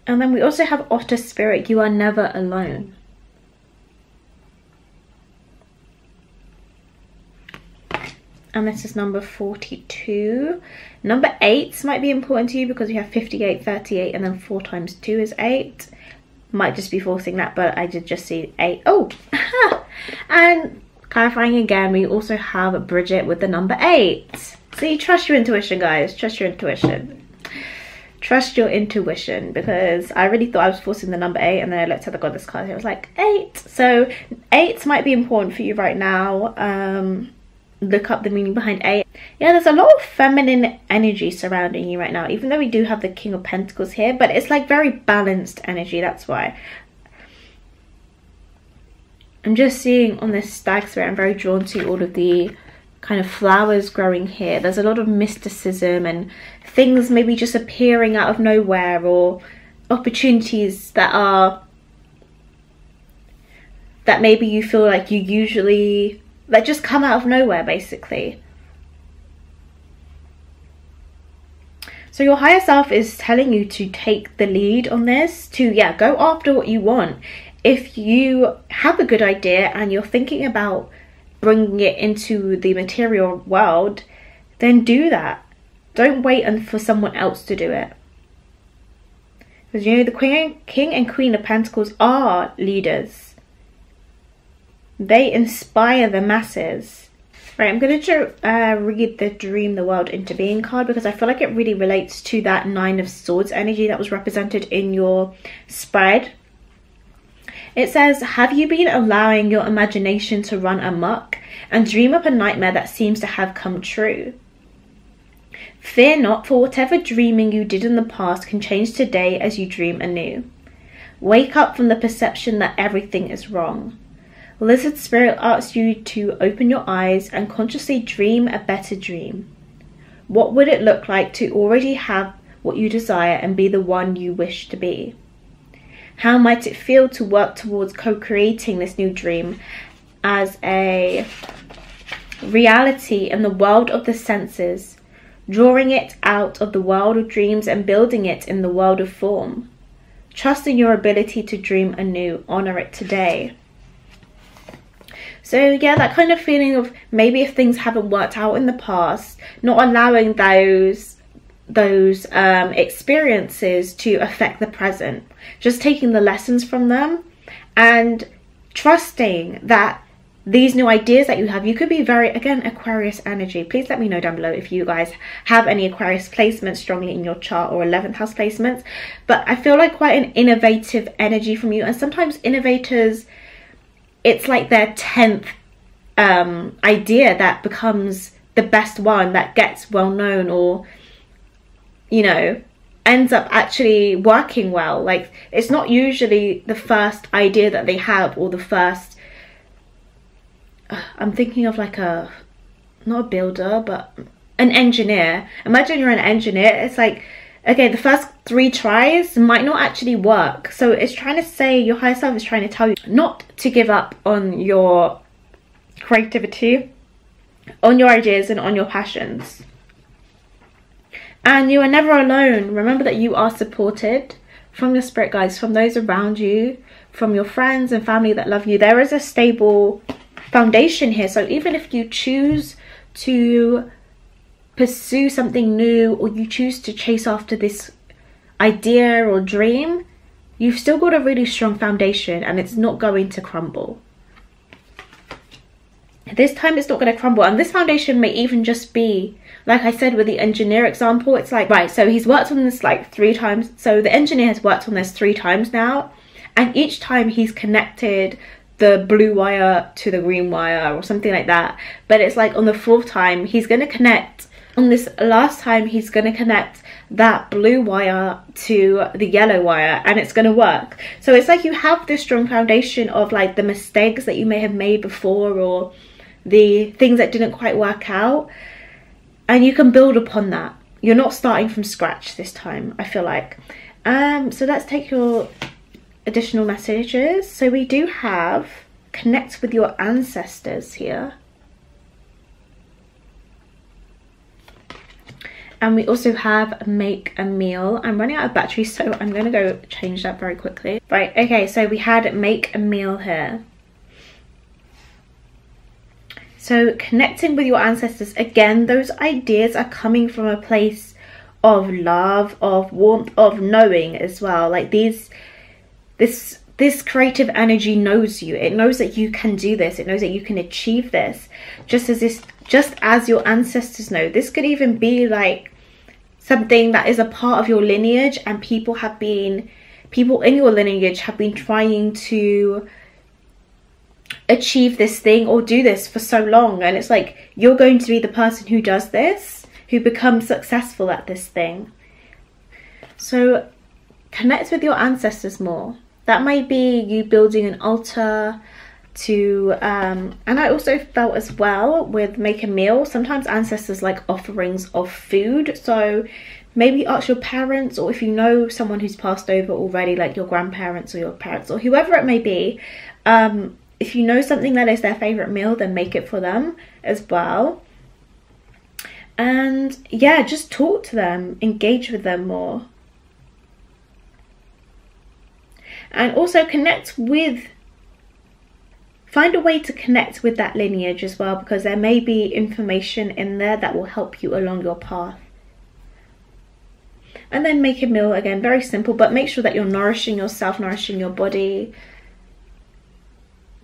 And then we also have Otter Spirit, You Are Never Alone. And this is number 42. Number 8 might be important to you because we have 58, 38, and then 4 times 2 is 8. Might just be forcing that, but I did just see 8. Oh, and Clarifying again, we also have Bridget with the number 8. See, trust your intuition, guys. Trust your intuition. Trust your intuition, because I really thought I was forcing the number 8, and then I looked at the goddess card and it was like 8. So 8 might be important for you right now. Look up the meaning behind 8. Yeah, there's a lot of feminine energy surrounding you right now, even though we do have the King of Pentacles here, but it's like very balanced energy. That's why I'm just seeing on this stag spirit, I'm very drawn to all of the kind of flowers growing here. There's a lot of mysticism and things maybe just appearing out of nowhere, or opportunities that maybe you feel like you usually, that just come out of nowhere, basically. So your higher self is telling you to take the lead on this, to go after what you want. If you have a good idea and you're thinking about bringing it into the material world, then do that. Don't wait for someone else to do it. Because you know, the King and Queen of Pentacles are leaders. They inspire the masses. Right, I'm going to read the Dream the World into Being card, because I feel like it really relates to that 9 of Swords energy that was represented in your spread. It says, have you been allowing your imagination to run amok and dream up a nightmare that seems to have come true? Fear not, for whatever dreaming you did in the past can change today as you dream anew. Wake up from the perception that everything is wrong. Lizard Spirit asks you to open your eyes and consciously dream a better dream. What would it look like to already have what you desire and be the one you wish to be? How might it feel to work towards co-creating this new dream as a reality in the world of the senses, drawing it out of the world of dreams and building it in the world of form? Trust in your ability to dream anew. Honor it today. So yeah, that kind of feeling of maybe if things haven't worked out in the past, not allowing those experiences to affect the present, just taking the lessons from them and trusting that these new ideas that you have, you could be very, again, Aquarius energy. Please let me know down below if you guys have any Aquarius placements strongly in your chart, or 11th house placements. But I feel like quite an innovative energy from you, and sometimes innovators, it's like their 10th idea that becomes the best one, that gets well known, or you know, ends up actually working well. Like, it's not usually the first idea that they have, or the first I'm thinking of like not a builder, but an engineer. Imagine you're an engineer. It's like, okay, the first 3 tries might not actually work. So it's trying to say, your higher self is trying to tell you not to give up on your creativity, on your ideas, and on your passions. And you are never alone. Remember that you are supported from your spirit guides, from those around you, from your friends and family that love you. There is a stable foundation here. So even if you choose to pursue something new, or you choose to chase after this idea or dream, you've still got a really strong foundation, and it's not going to crumble. This time it's not going to crumble, and this foundation may even just be, like I said with the engineer example, it's like, right, so he's worked on this like 3 times. So the engineer has worked on this 3 times now, and each time he's connected the blue wire to the green wire or something like that. But it's like on the 4th time he's going to connect, on this last time he's going to connect that blue wire to the yellow wire, and it's going to work. So it's like you have this strong foundation of like the mistakes that you may have made before, or the things that didn't quite work out, and you can build upon that. You're not starting from scratch this time, I feel like. So let's take your additional messages. So we do have connect with your ancestors here, and we also have make a meal. I'm running out of battery, so I'm going to go change that very quickly. Right, okay, so we had make a meal here. So connecting with your ancestors, again, those ideas are coming from a place of love, of warmth, of knowing as well. Like this this creative energy knows you. It knows that you can do this. It knows that you can achieve this. Just as your ancestors know. This could even be like something that is a part of your lineage, and people in your lineage have been trying to achieve this thing or do this for so long, and it's like you're going to be the person who does this, who becomes successful at this thing. So connect with your ancestors more. That might be you building an altar to and I also felt as well with make a meal, sometimes ancestors like offerings of food. So maybe ask your parents, or if you know someone who's passed over already, like your grandparents or your parents or whoever it may be, if you know something that is their favorite meal, then make it for them as well. And yeah, just talk to them, engage with them more. And also find a way to connect with that lineage as well, because there may be information in there that will help you along your path. And then make a meal, again, very simple, but make sure that you're nourishing yourself, nourishing your body,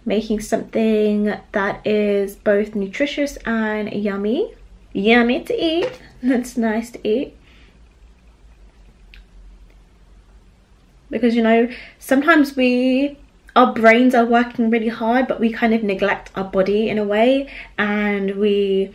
making something that is both nutritious and yummy to eat. That's nice to eat. Because, you know, sometimes our brains are working really hard, but we kind of neglect our body in a way, and we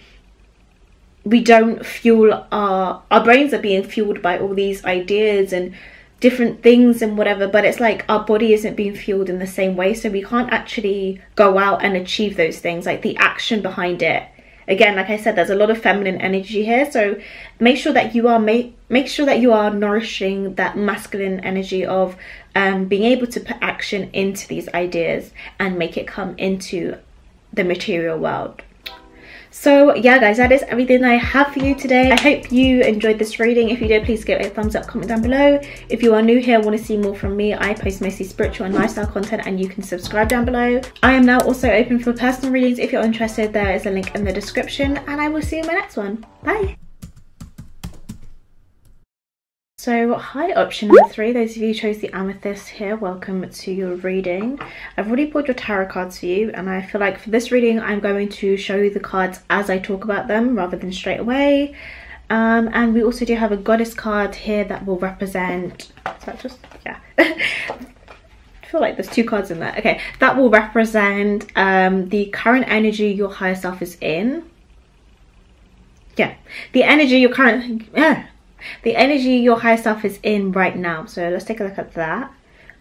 don't fuel our brains are being fueled by all these ideas and different things and whatever, but it's like our body isn't being fueled in the same way, so we can't actually go out and achieve those things, like the action behind it. Again, like I said, there's a lot of feminine energy here, so make sure that you are nourishing that masculine energy of being able to put action into these ideas and make it come into the material world. So yeah guys, that is everything I have for you today. I hope you enjoyed this reading. If you did, please give it a thumbs up, comment down below. If you are new here, want to see more from me, I post mostly spiritual and lifestyle content, and you can subscribe down below. I am now also open for personal readings. If you're interested, there is a link in the description, and I will see you in my next one. Bye. So hi, option number 3, those of you who chose the Amethyst here, welcome to your reading. I've already pulled your tarot cards for you, and I feel like for this reading I'm going to show you the cards as I talk about them rather than straight away. And we also do have a goddess card here that will represent, is that just, yeah. I feel like there's 2 cards in there. Okay, that will represent the current energy your higher self is in. Yeah, the energy your higher self is in right now. So let's take a look at that.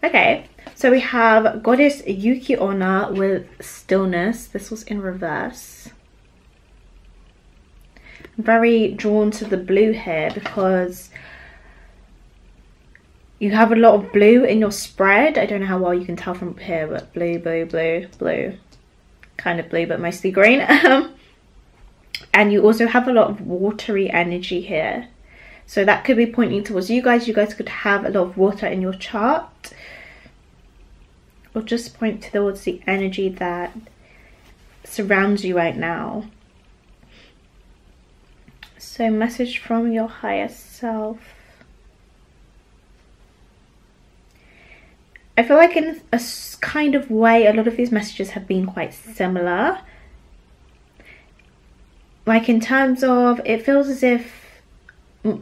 Okay, so we have Goddess Yuki Onna with Stillness. This was in reverse. I'm very drawn to the blue here because you have a lot of blue in your spread. I don't know how well you can tell from here, but blue, blue, blue, blue. Kind of blue, but mostly green. And you also have a lot of watery energy here. So that could be pointing towards you guys. You guys could have a lot of water in your chart, or just point towards the energy that surrounds you right now. So message from your higher self. I feel like in a kind of way, a lot of these messages have been quite similar. Like in terms of, it feels as if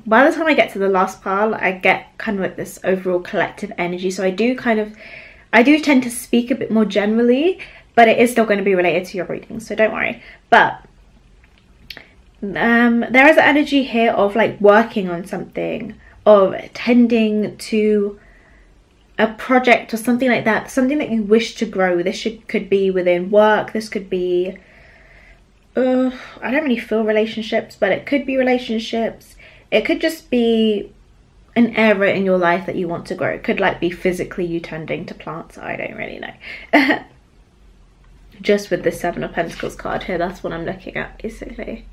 by the time I get to the last pile, I get kind of like this overall collective energy. So I do tend to speak a bit more generally, but it is still going to be related to your reading, so don't worry. But there is an energy here of like working on something, of tending to a project or something like that, something that you wish to grow. This could be within work, this could be I don't really feel relationships, but it could be relationships. It could just be an area in your life that you want to grow. It could like be physically you tending to plants. I don't really know. Just with the 7 of Pentacles card here, that's what I'm looking at basically.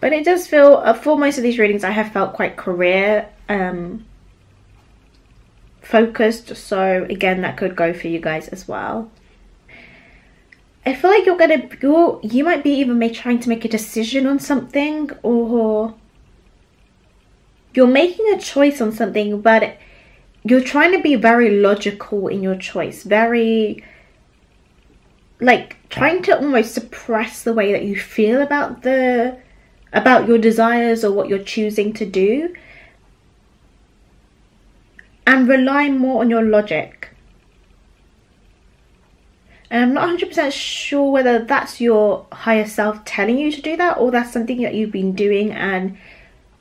But it does feel, for most of these readings I have felt quite career focused. So again, that could go for you guys as well. I feel like you might be even trying to make a decision on something, or you're making a choice on something, but you're trying to be very logical in your choice, very like trying to almost suppress the way that you feel about your desires or what you're choosing to do, and rely more on your logic. And I'm not 100% sure whether that's your higher self telling you to do that, or that's something that you've been doing and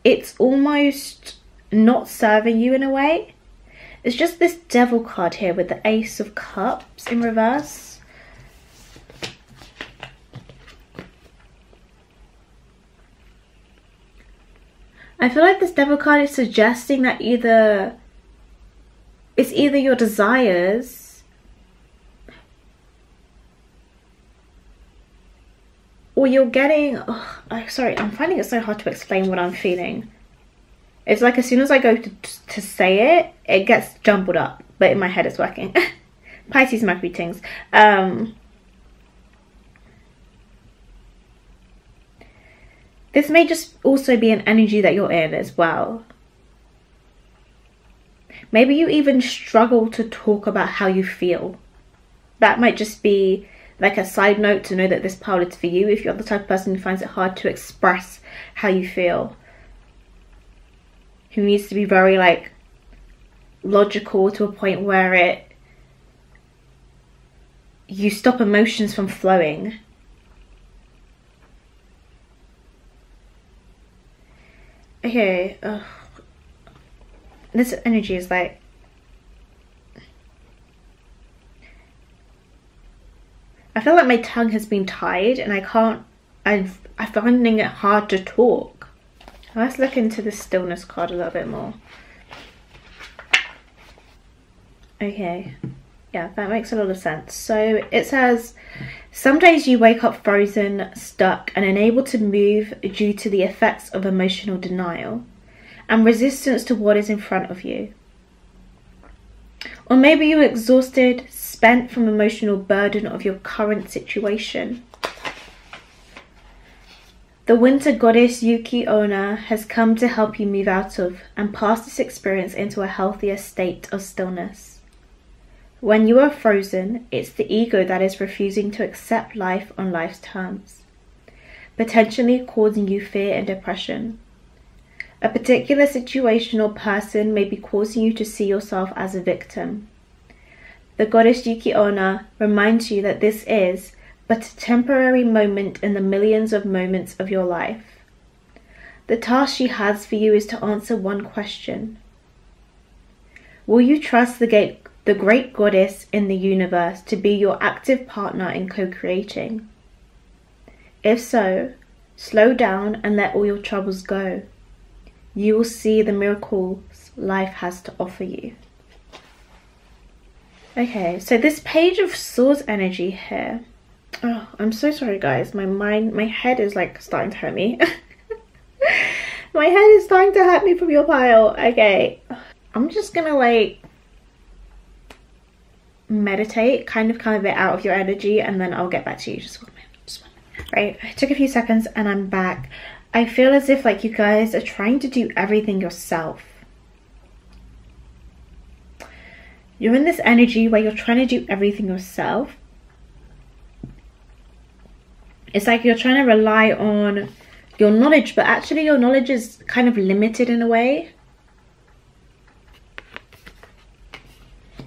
it's almost not serving you in a way. It's just this devil card here with the Ace of Cups in reverse. I feel like this devil card is suggesting that it's either your desires or you're getting, sorry, I'm finding it so hard to explain what I'm feeling. It's like as soon as I go to say it, it gets jumbled up, but in my head it's working. Pisces, Mercury things. This may just also be an energy that you're in as well. Maybe you even struggle to talk about how you feel. That might just be like a side note to know that this pile is for you if you're the type of person who finds it hard to express how you feel. Who needs to be very like logical to a point where you stop emotions from flowing. Okay, this energy is like, I feel like my tongue has been tied and I'm finding it hard to talk. Let's look into the stillness card a little bit more. Okay, yeah, that makes a lot of sense. So it says, some days you wake up frozen, stuck, and unable to move due to the effects of emotional denial and resistance to what is in front of you. Or maybe you're exhausted, spent from emotional burden of your current situation. The winter goddess Yuki-onna has come to help you move out of and pass this experience into a healthier state of stillness. When you are frozen, it's the ego that is refusing to accept life on life's terms, potentially causing you fear and depression. A particular situation or person may be causing you to see yourself as a victim. The goddess Yuki-onna reminds you that this is but a temporary moment in the millions of moments of your life. The task she has for you is to answer one question. Will you trust the great goddess in the universe to be your active partner in co-creating? If so, slow down and let all your troubles go. You will see the miracles life has to offer you. Okay, so this Page of Swords energy here. Oh, I'm so sorry guys. My head is like starting to hurt me. My head is starting to hurt me from your pile. Okay, I'm just gonna like meditate, kind of come a bit out of your energy, and then I'll get back to you. Just 1 minute. Right, I took a few seconds and I'm back. I feel as if like you guys are trying to do everything yourself. You're in this energy where you're trying to do everything yourself. It's like you're trying to rely on your knowledge, but actually your knowledge is kind of limited in a way.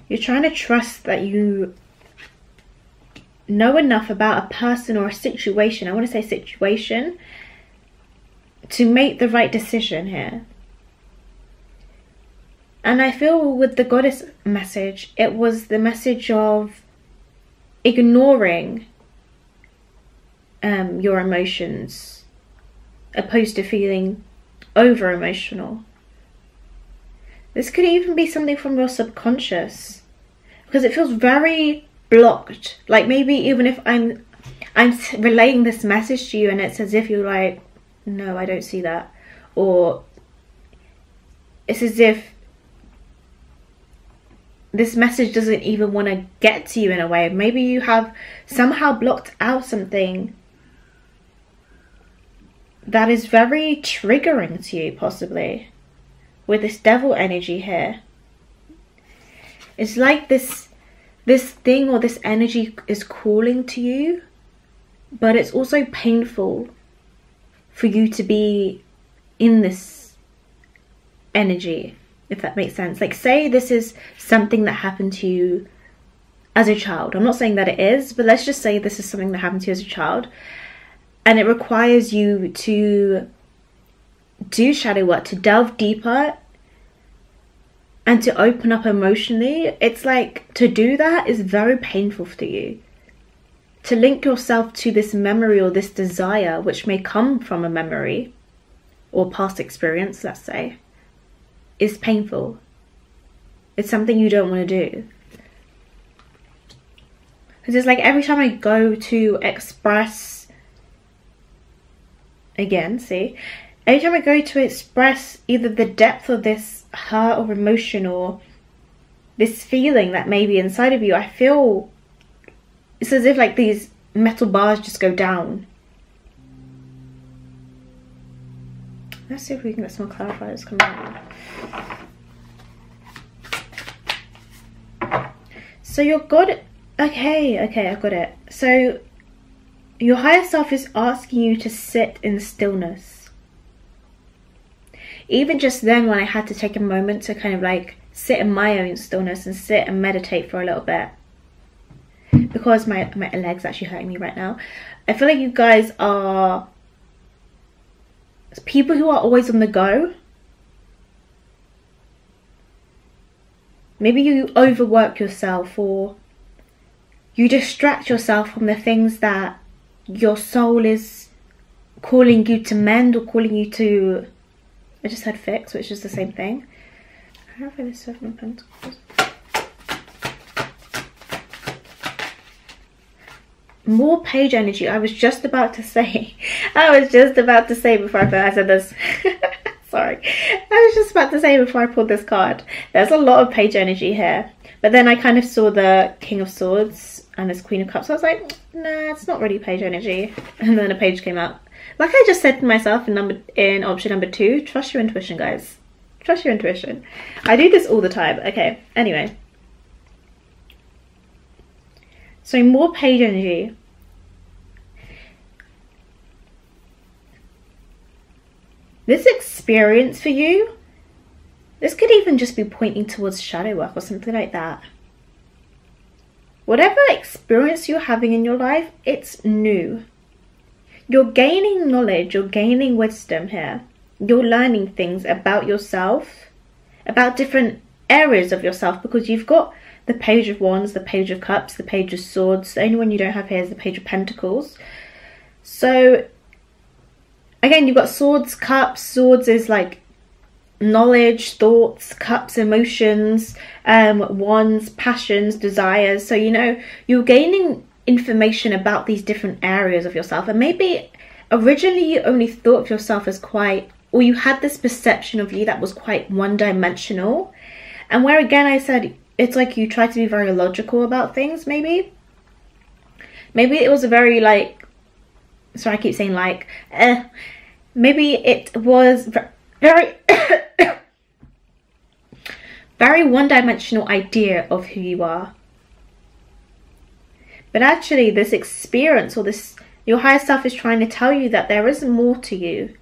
You're trying to trust that you know enough about a person or a situation, I want to say situation, to make the right decision here. And I feel with the goddess message, it was the message of ignoring your emotions opposed to feeling over emotional. This could even be something from your subconscious, because it feels very blocked. Like maybe even if I'm relaying this message to you and it's as if you're like, no, I don't see that, or it's as if this message doesn't even want to get to you in a way. Maybe you have somehow blocked out something that is very triggering to you, possibly. with this devil energy here. It's like this thing or this energy is calling to you, but it's also painful for you to be in this energy, if that makes sense. Like, say this is something that happened to you as a child. I'm not saying that it is, but let's just say this is something that happened to you as a child, and it requires you to do shadow work, to delve deeper and to open up emotionally. It's like, to do that is very painful for you. To link yourself to this memory or this desire, which may come from a memory or past experience, let's say, is painful. It's something you don't want to do. Because it's like every time I go to express, again, see, every time I go to express either the depth of this hurt or emotion or this feeling that may be inside of you, I feel it's as if like these metal bars just go down. Let's see if we can get some clarifiers coming out. So you're good. Okay, I got it. So your higher self is asking you to sit in stillness. Even just then, when I had to take a moment to kind of like sit in my own stillness and sit and meditate for a little bit, because my leg's actually hurting me right now. I feel like you guys are people who are always on the go. Maybe you overwork yourself, or you distract yourself from the things that your soul is calling you to mend or calling you to... I just had fix, which is the same thing. I have this 7 of Pentacles. More page energy. I was just about to say before I said this. Sorry. I was just about to say before I pulled this card. There's a lot of page energy here. But then I kind of saw the King of Swords and this Queen of Cups. So I was like, nah, it's not really page energy. And then a page came out. Like I just said to myself in option number 2, trust your intuition, guys. Trust your intuition. I do this all the time. Okay, anyway. So more page energy. This experience for you, this could even just be pointing towards shadow work or something like that. Whatever experience you're having in your life, it's new. You're gaining knowledge, you're gaining wisdom here. You're learning things about yourself, about different areas of yourself, because you've got the Page of Wands, the Page of Cups, the Page of Swords. The only one you don't have here is the Page of Pentacles. So, again, you've got Swords, Cups. Swords is like knowledge, thoughts, Cups, emotions, Wands, passions, desires. So, you know, you're gaining information about these different areas of yourself, and maybe originally you only thought of yourself as quite, or you had this perception of you that was quite one-dimensional, and where again I said it's like you try to be very logical about things. Maybe it was a very like, sorry I keep saying like, maybe it was very very one-dimensional idea of who you are. But actually this experience, or this, your higher self is trying to tell you that there is more to you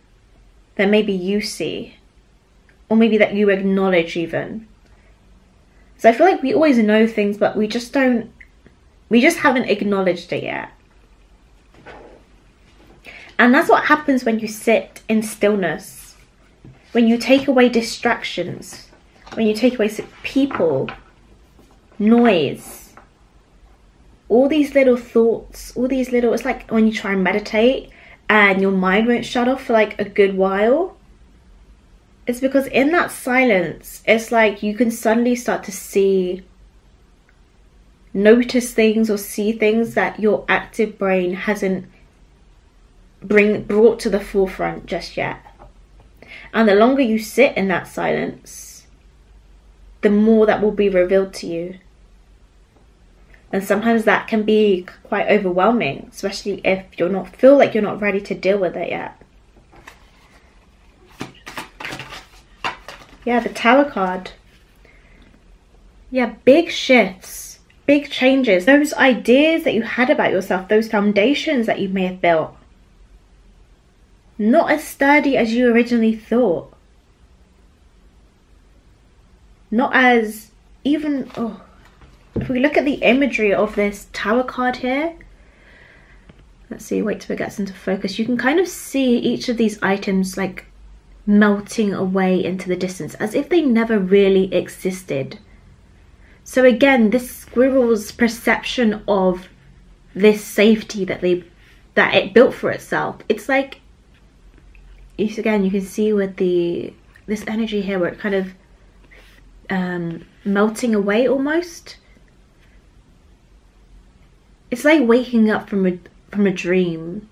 than maybe you see, or maybe that you acknowledge even. So I feel like we always know things, but we just haven't acknowledged it yet. And that's what happens when you sit in stillness, when you take away distractions, when you take away people, noise, all these little thoughts, all these little, it's like when you try and meditate and your mind won't shut off for like a good while. It's because in that silence, it's like you can suddenly start to notice things or see things that your active brain hasn't brought to the forefront just yet. And the longer you sit in that silence, the more that will be revealed to you. And sometimes that can be quite overwhelming, especially if feel like you're not ready to deal with it yet. Yeah, the Tower card. Yeah, big shifts, big changes. Those ideas that you had about yourself, those foundations that you may have built, not as sturdy as you originally thought. Not as even, oh, if we look at the imagery of this Tower card here, let's see, wait till it gets into focus. You can kind of see each of these items like melting away into the distance as if they never really existed. So again, this squirrel's perception of this safety that it built for itself, it's like, again, you can see with this energy here where it kind of melting away almost. It's like waking up from a dream.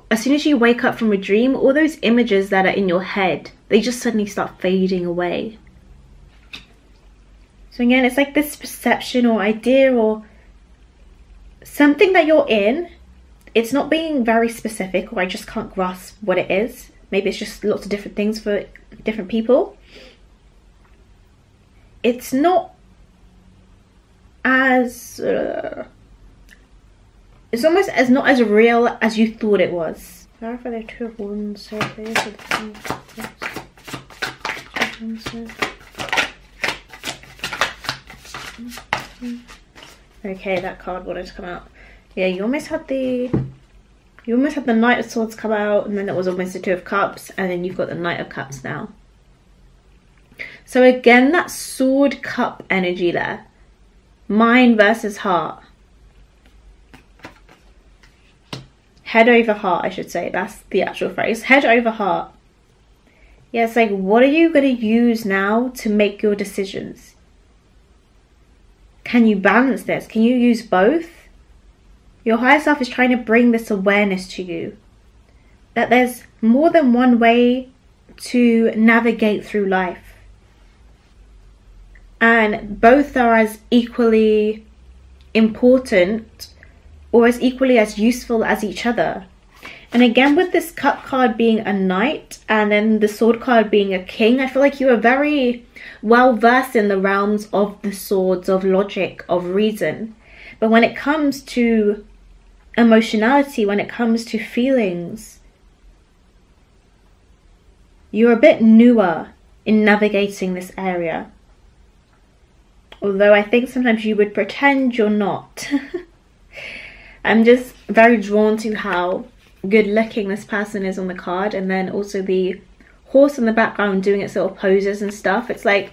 As soon as you wake up from a dream, all those images that are in your head, they just suddenly start fading away. So again, it's like this perception or idea or something that you're in. It's not being very specific, or I just can't grasp what it is. Maybe it's just lots of different things for different people. It's not as it's almost as not as real as you thought it was. Clarify the two of wands. So okay, that card wanted to come out. Yeah, you almost had the Knight of Swords come out, and then it was almost the Two of Cups, and then you've got the Knight of Cups now. So again, that Sword Cup energy there. Mind versus heart. Head over heart, I should say. That's the actual phrase. Head over heart. Yeah, it's like, what are you going to use now to make your decisions? Can you balance this? Can you use both? Your higher self is trying to bring this awareness to you. That there's more than one way to navigate through life. And both are as equally important or as equally as useful as each other. And again, with this Cup card being a knight and then the Sword card being a king, I feel like you are very well versed in the realms of the swords, of logic, of reason. But when it comes to emotionality, when it comes to feelings, you're a bit newer in navigating this area. Although I think sometimes you would pretend you're not. I'm just very drawn to how good looking this person is on the card, and then also the horse in the background doing its little poses and stuff. It's like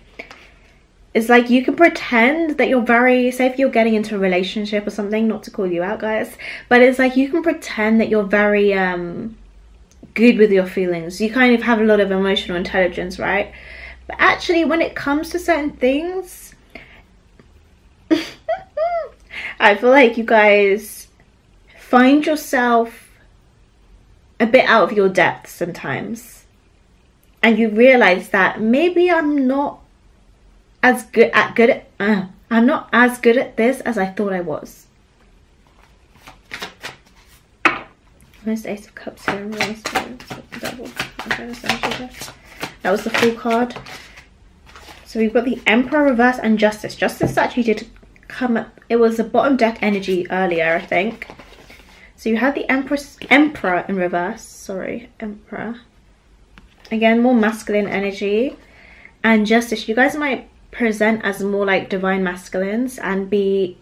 you can pretend that you're very, say if you're getting into a relationship or something, not to call you out guys, but it's like you can pretend that you're very good with your feelings. You kind of have a lot of emotional intelligence, right? But actually when it comes to certain things, I feel like you guys find yourself a bit out of your depth sometimes, and you realize that maybe I'm not as good at this as I thought I was. Almost Ace of Cups here. Double. That was the full card. So we've got the Emperor reverse and Justice. Justice actually did come up. It was a bottom deck energy earlier, I think. So you had the Emperor in reverse. Sorry, Emperor. Again, more masculine energy. And Justice, you guys might present as more like divine masculines and be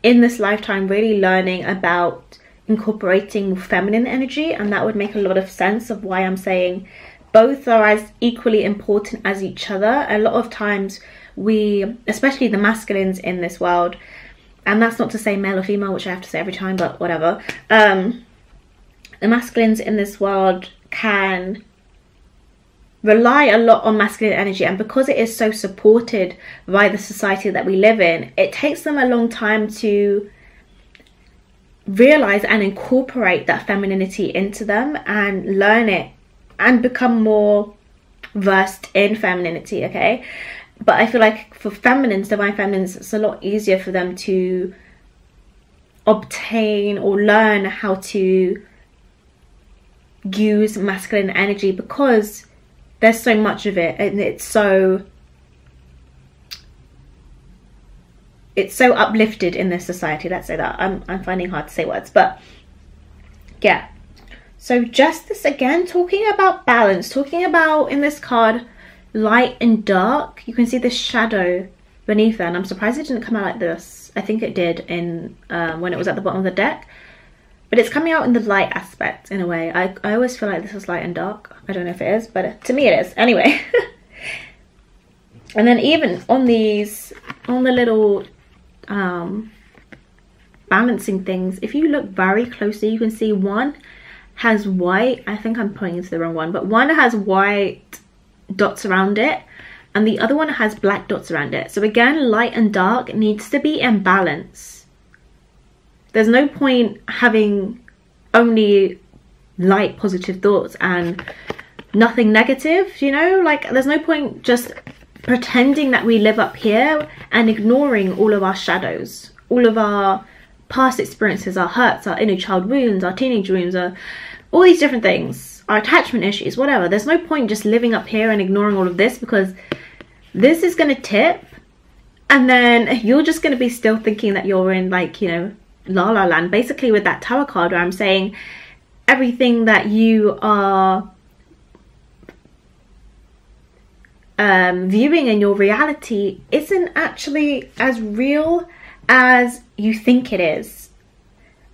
in this lifetime really learning about incorporating feminine energy, and that would make a lot of sense of why I'm saying both are as equally important as each other. A lot of times we, especially the masculines in this world, and that's not to say male or female, which I have to say every time, but whatever, the masculines in this world can rely a lot on masculine energy, and because it is so supported by the society that we live in, it takes them a long time to realize and incorporate that femininity into them and learn it and become more versed in femininity, okay? But I feel like for feminines, divine feminines, it's a lot easier for them to obtain or learn how to use masculine energy, because there's so much of it, and it's so uplifted in this society. Let's say that. I'm finding hard to say words, but yeah. So justice again, talking about balance, talking about in this card light and dark. You can see the shadow beneath there, and I'm surprised it didn't come out like this. I think it did in when it was at the bottom of the deck, but it's coming out in the light aspect in a way. I always feel like this is light and dark. I don't know if it is, but to me it is anyway. And then even on these, on the little balancing things, if you look very closely, you can see one has white, I think I'm pointing to the wrong one, but one has white dots around it and the other one has black dots around it. So again, light and dark needs to be in balance. There's no point having only light positive thoughts and nothing negative, you know, like there's no point just pretending that we live up here and ignoring all of our shadows, all of our past experiences, our hurts, our inner child wounds, our teenage wounds, all these different things, our attachment issues, whatever. There's no point just living up here and ignoring all of this, because this is going to tip and then you're just going to be still thinking that you're in, like, you know, la la land, basically, with that Tower card, where I'm saying everything that you are viewing in your reality isn't actually as real as you think it is,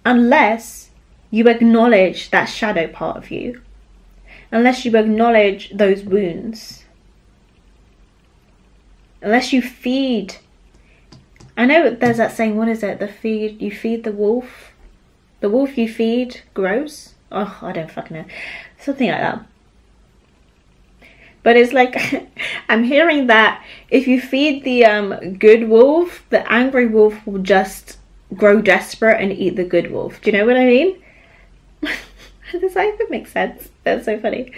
unless you acknowledge that shadow part of you, unless you acknowledge those wounds, unless you feed. I know there's that saying, what is it, you feed the wolf you feed grows. Oh, I don't fucking know, something like that. But it's like, I'm hearing that if you feed the good wolf, the angry wolf will just grow desperate and eat the good wolf. Do you know what I mean? Does that even make sense? That's so funny.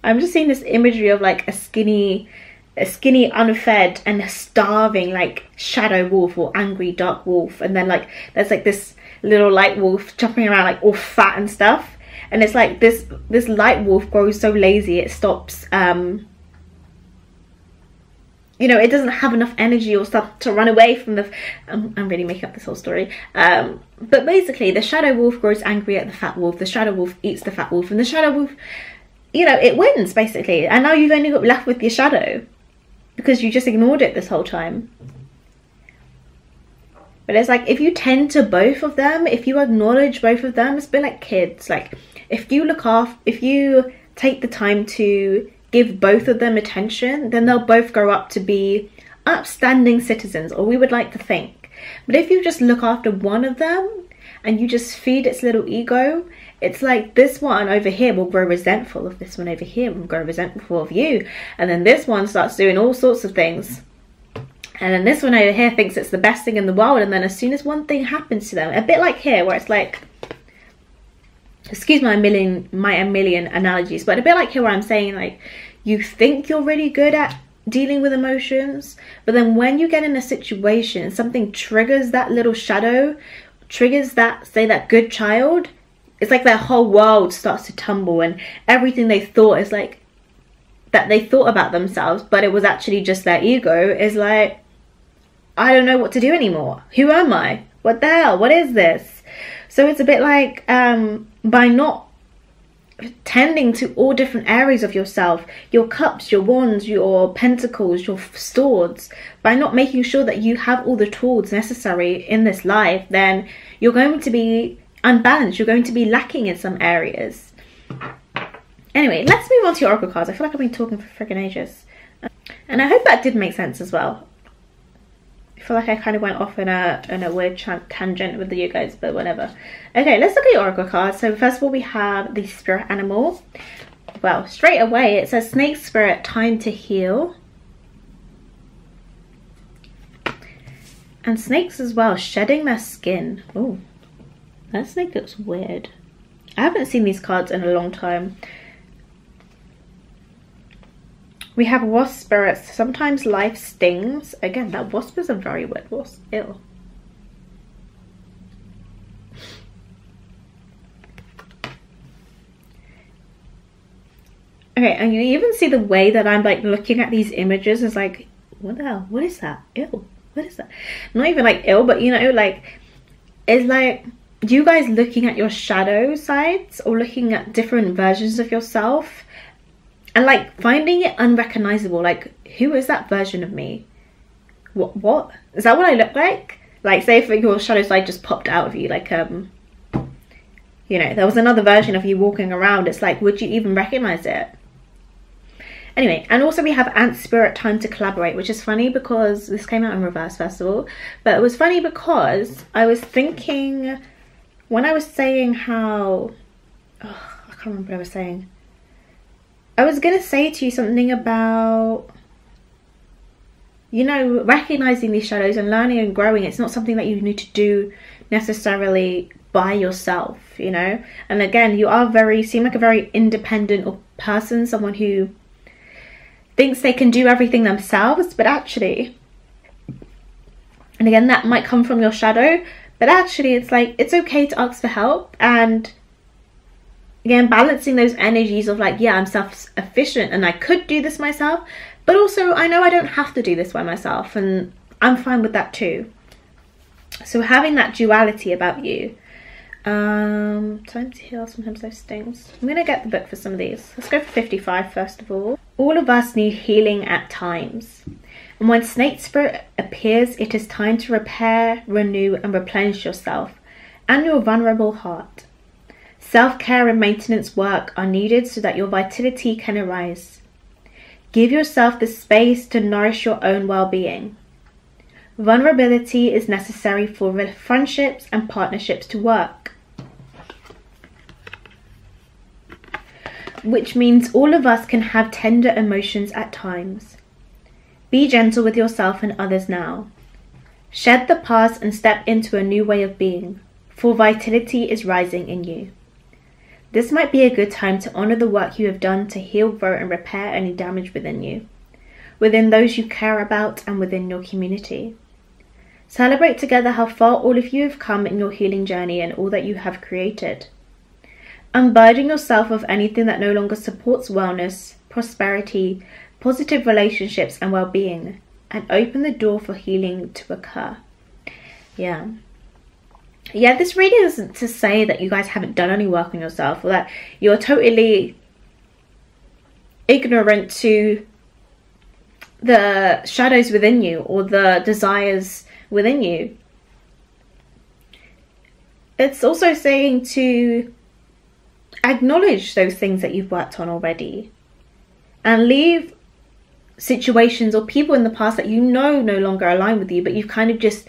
I'm just seeing this imagery of like a skinny, unfed and starving like shadow wolf or angry dark wolf, and then like there's like this little light wolf jumping around like all fat and stuff. And it's like this light wolf grows so lazy it stops, you know, it doesn't have enough energy or stuff to run away from the, I'm really making up this whole story. But basically the shadow wolf grows angry at the fat wolf, the shadow wolf eats the fat wolf, and the shadow wolf, you know, it wins basically. And now you've only got left with your shadow because you just ignored it this whole time. But it's like, if you tend to both of them, if you acknowledge both of them, it's a bit like kids. Like, if you take the time to give both of them attention, then they'll both grow up to be upstanding citizens, or we would like to think. But if you just look after one of them and you just feed its little ego, it's like this one over here will grow resentful of this one over here, will grow resentful of you. And then this one starts doing all sorts of things. And then this one over here thinks it's the best thing in the world, and then as soon as one thing happens to them, a bit like here, where it's like, excuse my million analogies, but a bit like here where I'm saying, like, you think you're really good at dealing with emotions, but then when you get in a situation, something triggers that little shadow, triggers that, say, that good child, it's like their whole world starts to tumble, and everything they thought is like, that they thought about themselves, but it was actually just their ego, is like, I don't know what to do anymore. Who am I? What the hell? What is this? So it's a bit like, by not tending to all different areas of yourself, your cups, your wands, your pentacles, your swords, by not making sure that you have all the tools necessary in this life, then you're going to be unbalanced. You're going to be lacking in some areas. Anyway, let's move on to your oracle cards. I feel like I've been talking for freaking ages. And I hope that did make sense as well. I feel like I kind of went off in a weird tangent with you guys, but whatever. Okay, let's look at your oracle cards. So first of all, we have the spirit animal. Well, straight away it says snake spirit, time to heal. And snakes as well, shedding their skin. Oh, that snake looks weird. I haven't seen these cards in a long time. We have wasp spirits. Sometimes life stings. Again, that wasp is a very weird wasp. Ew. Okay, and you even see the way that I'm like looking at these images is like, what the hell? What is that? Ew. What is that? Not even like ill, but you know, like, it's like you guys looking at your shadow sides or looking at different versions of yourself and like finding it unrecognizable. Like, who is that version of me? What? Is that what I look like? Like, say if your shadow side just popped out of you, like, you know, there was another version of you walking around. It's like, would you even recognize it? Anyway, and also we have Ant Spirit Time to Collaborate, which is funny because this came out in reverse, first of all. But it was funny because I was thinking, when I was saying how... Oh, I can't remember what I was saying. I was going to say to you something about, you know, recognizing these shadows and learning and growing. It's not something that you need to do necessarily by yourself, you know. And again, you are seem like a very independent person, someone who thinks they can do everything themselves, but actually, and again, that might come from your shadow, but actually it's like, it's okay to ask for help. And again, balancing those energies of like, yeah, I'm self-sufficient and I could do this myself, but also I know I don't have to do this by myself, and I'm fine with that too. So having that duality about you. Time to heal, sometimes those stings. I'm gonna get the book for some of these. Let's go for 55 first of all. All of us need healing at times, and when Snake Spirit appears, it is time to repair, renew and replenish yourself and your vulnerable heart. Self-care and maintenance work are needed so that your vitality can arise. Give yourself the space to nourish your own well-being. Vulnerability is necessary for friendships and partnerships to work. Which means all of us can have tender emotions at times. Be gentle with yourself and others now. Shed the past and step into a new way of being, for vitality is rising in you. This might be a good time to honor the work you have done to heal, grow and repair any damage within you, within those you care about and within your community. Celebrate together how far all of you have come in your healing journey and all that you have created. Unburden yourself of anything that no longer supports wellness, prosperity, positive relationships and well-being, and open the door for healing to occur. Yeah, this reading isn't to say that you guys haven't done any work on yourself, or that you're totally ignorant to the shadows within you or the desires within you. It's also saying to acknowledge those things that you've worked on already and leave situations or people in the past that you know no longer align with you, but you've kind of just,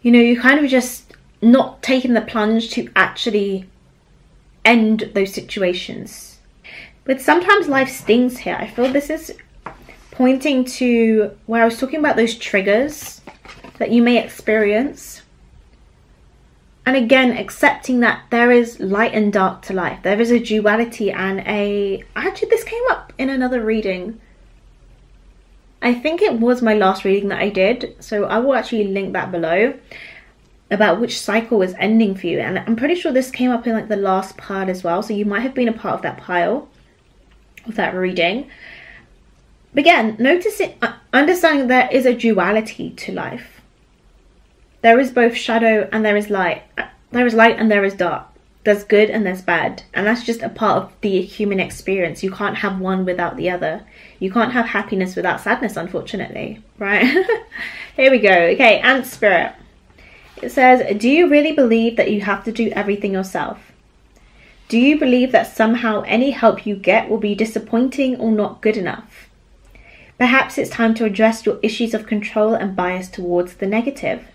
you know, you kind of just not taken the plunge to actually end those situations. But sometimes life stings here. I feel this is pointing to where I was talking about those triggers that you may experience. And again, accepting that there is light and dark to life. There is a duality and actually this came up in another reading. I think it was my last reading that I did. So I will actually link that below about which cycle is ending for you. And I'm pretty sure this came up in like the last part as well. So you might have been a part of that pile of that reading. But again, noticing, understanding there is a duality to life. There is both shadow and there is light. There is light and there is dark. There's good and there's bad. And that's just a part of the human experience. You can't have one without the other. You can't have happiness without sadness, unfortunately. Right? Here we go. Okay, Ant Spirit. It says, do you really believe that you have to do everything yourself? Do you believe that somehow any help you get will be disappointing or not good enough? Perhaps it's time to address your issues of control and bias towards the negative.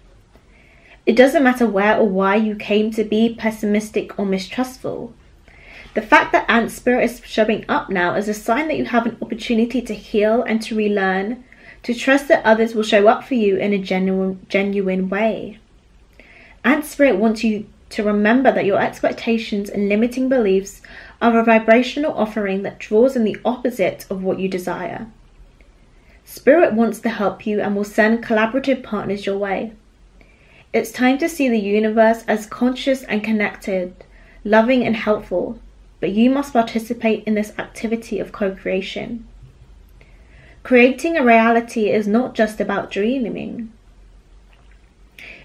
It doesn't matter where or why you came to be pessimistic or mistrustful. The fact that Ant Spirit is showing up now is a sign that you have an opportunity to heal and to relearn, to trust that others will show up for you in a genuine way. Ant Spirit wants you to remember that your expectations and limiting beliefs are a vibrational offering that draws in the opposite of what you desire. Spirit wants to help you and will send collaborative partners your way. It's time to see the universe as conscious and connected, loving and helpful, but you must participate in this activity of co-creation. Creating a reality is not just about dreaming.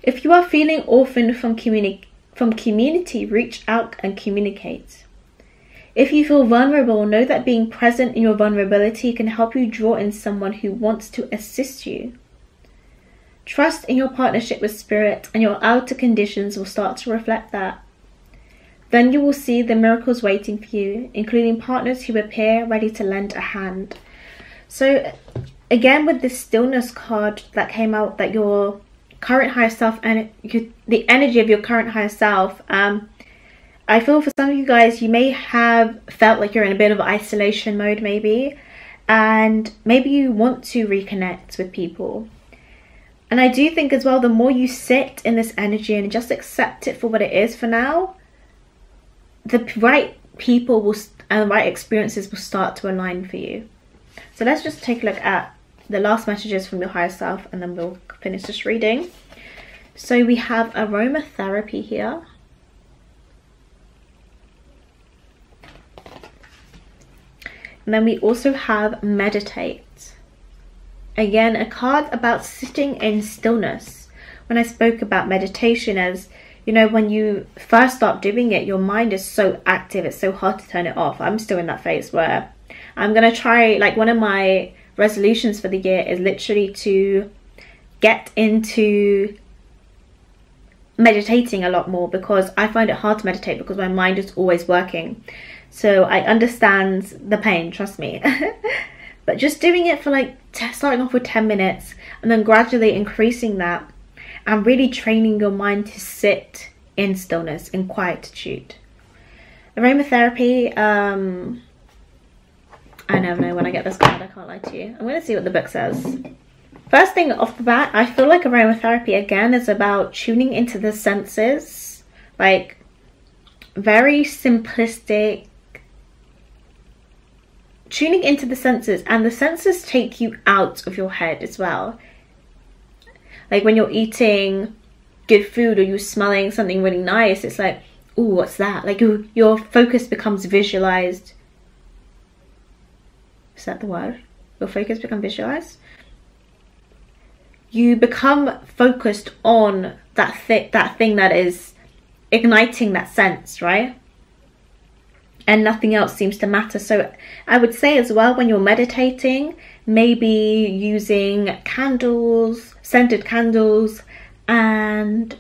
If you are feeling orphaned from community, reach out and communicate. If you feel vulnerable, know that being present in your vulnerability can help you draw in someone who wants to assist you. Trust in your partnership with spirit, and your outer conditions will start to reflect that. Then you will see the miracles waiting for you, including partners who appear ready to lend a hand. So again, with this stillness card that came out, that your current higher self and the energy of your current higher self, I feel for some of you guys, you may have felt like you're in a bit of isolation mode maybe, and maybe you want to reconnect with people. And I do think as well, the more you sit in this energy and just accept it for what it is for now, the right people and the right experiences will start to align for you. So let's just take a look at the last messages from your higher self, and then we'll finish this reading. So we have aromatherapy here. And then we also have meditate. Again, a card about sitting in stillness. When I spoke about meditation, as you know, when you first start doing it, your mind is so active, it's so hard to turn it off. I'm still in that phase where I'm going to try, like, one of my resolutions for the year is literally to get into meditating a lot more, because I find it hard to meditate because my mind is always working. So I understand the pain, trust me. But just doing it for like starting off with 10 minutes and then gradually increasing that, and really training your mind to sit in stillness, in quietude. Aromatherapy, I never know when I get this card, I can't lie to you. I'm going to see what the book says. First thing off the bat, I feel like aromatherapy again is about tuning into the senses, like very simplistic, tuning into the senses, and the senses take you out of your head as well. Like when you're eating good food or you're smelling something really nice, it's like, ooh, what's that? Like your focus becomes visualized. Is that the word? Your focus becomes visualized? You become focused on that thing that is igniting that sense, right? And nothing else seems to matter. So I would say as well, when you're meditating, maybe using candles, scented candles, and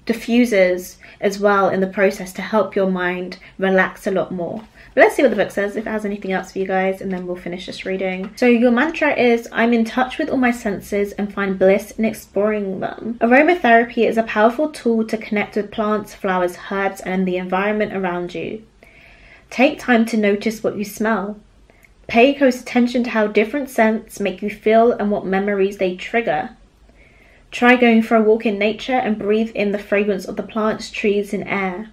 diffusers as well in the process to help your mind relax a lot more. But let's see what the book says, if it has anything else for you guys, and then we'll finish this reading. So your mantra is, I'm in touch with all my senses and find bliss in exploring them. Aromatherapy is a powerful tool to connect with plants, flowers, herbs, and the environment around you. Take time to notice what you smell. Pay close attention to how different scents make you feel and what memories they trigger. Try going for a walk in nature and breathe in the fragrance of the plants, trees, and air.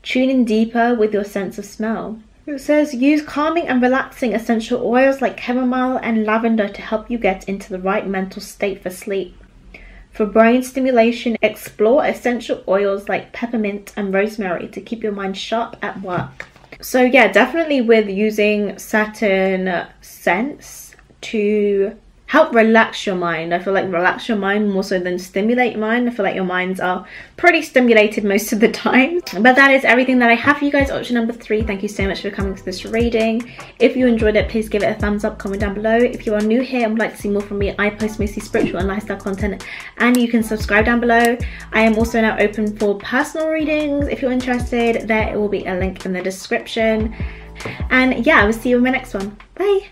Tune in deeper with your sense of smell. It says use calming and relaxing essential oils like chamomile and lavender to help you get into the right mental state for sleep. For brain stimulation, explore essential oils like peppermint and rosemary to keep your mind sharp at work. So yeah, definitely with using certain scents to help relax your mind. I feel like relax your mind more so than stimulate your mind. I feel like your minds are pretty stimulated most of the time. But that is everything that I have for you guys. Option number 3. Thank you so much for coming to this reading. If you enjoyed it, please give it a thumbs up, comment down below. If you are new here and would like to see more from me, I post mostly spiritual and lifestyle content, and you can subscribe down below. I am also now open for personal readings. If you're interested, there will be a link in the description. And yeah, I will see you in my next one. Bye.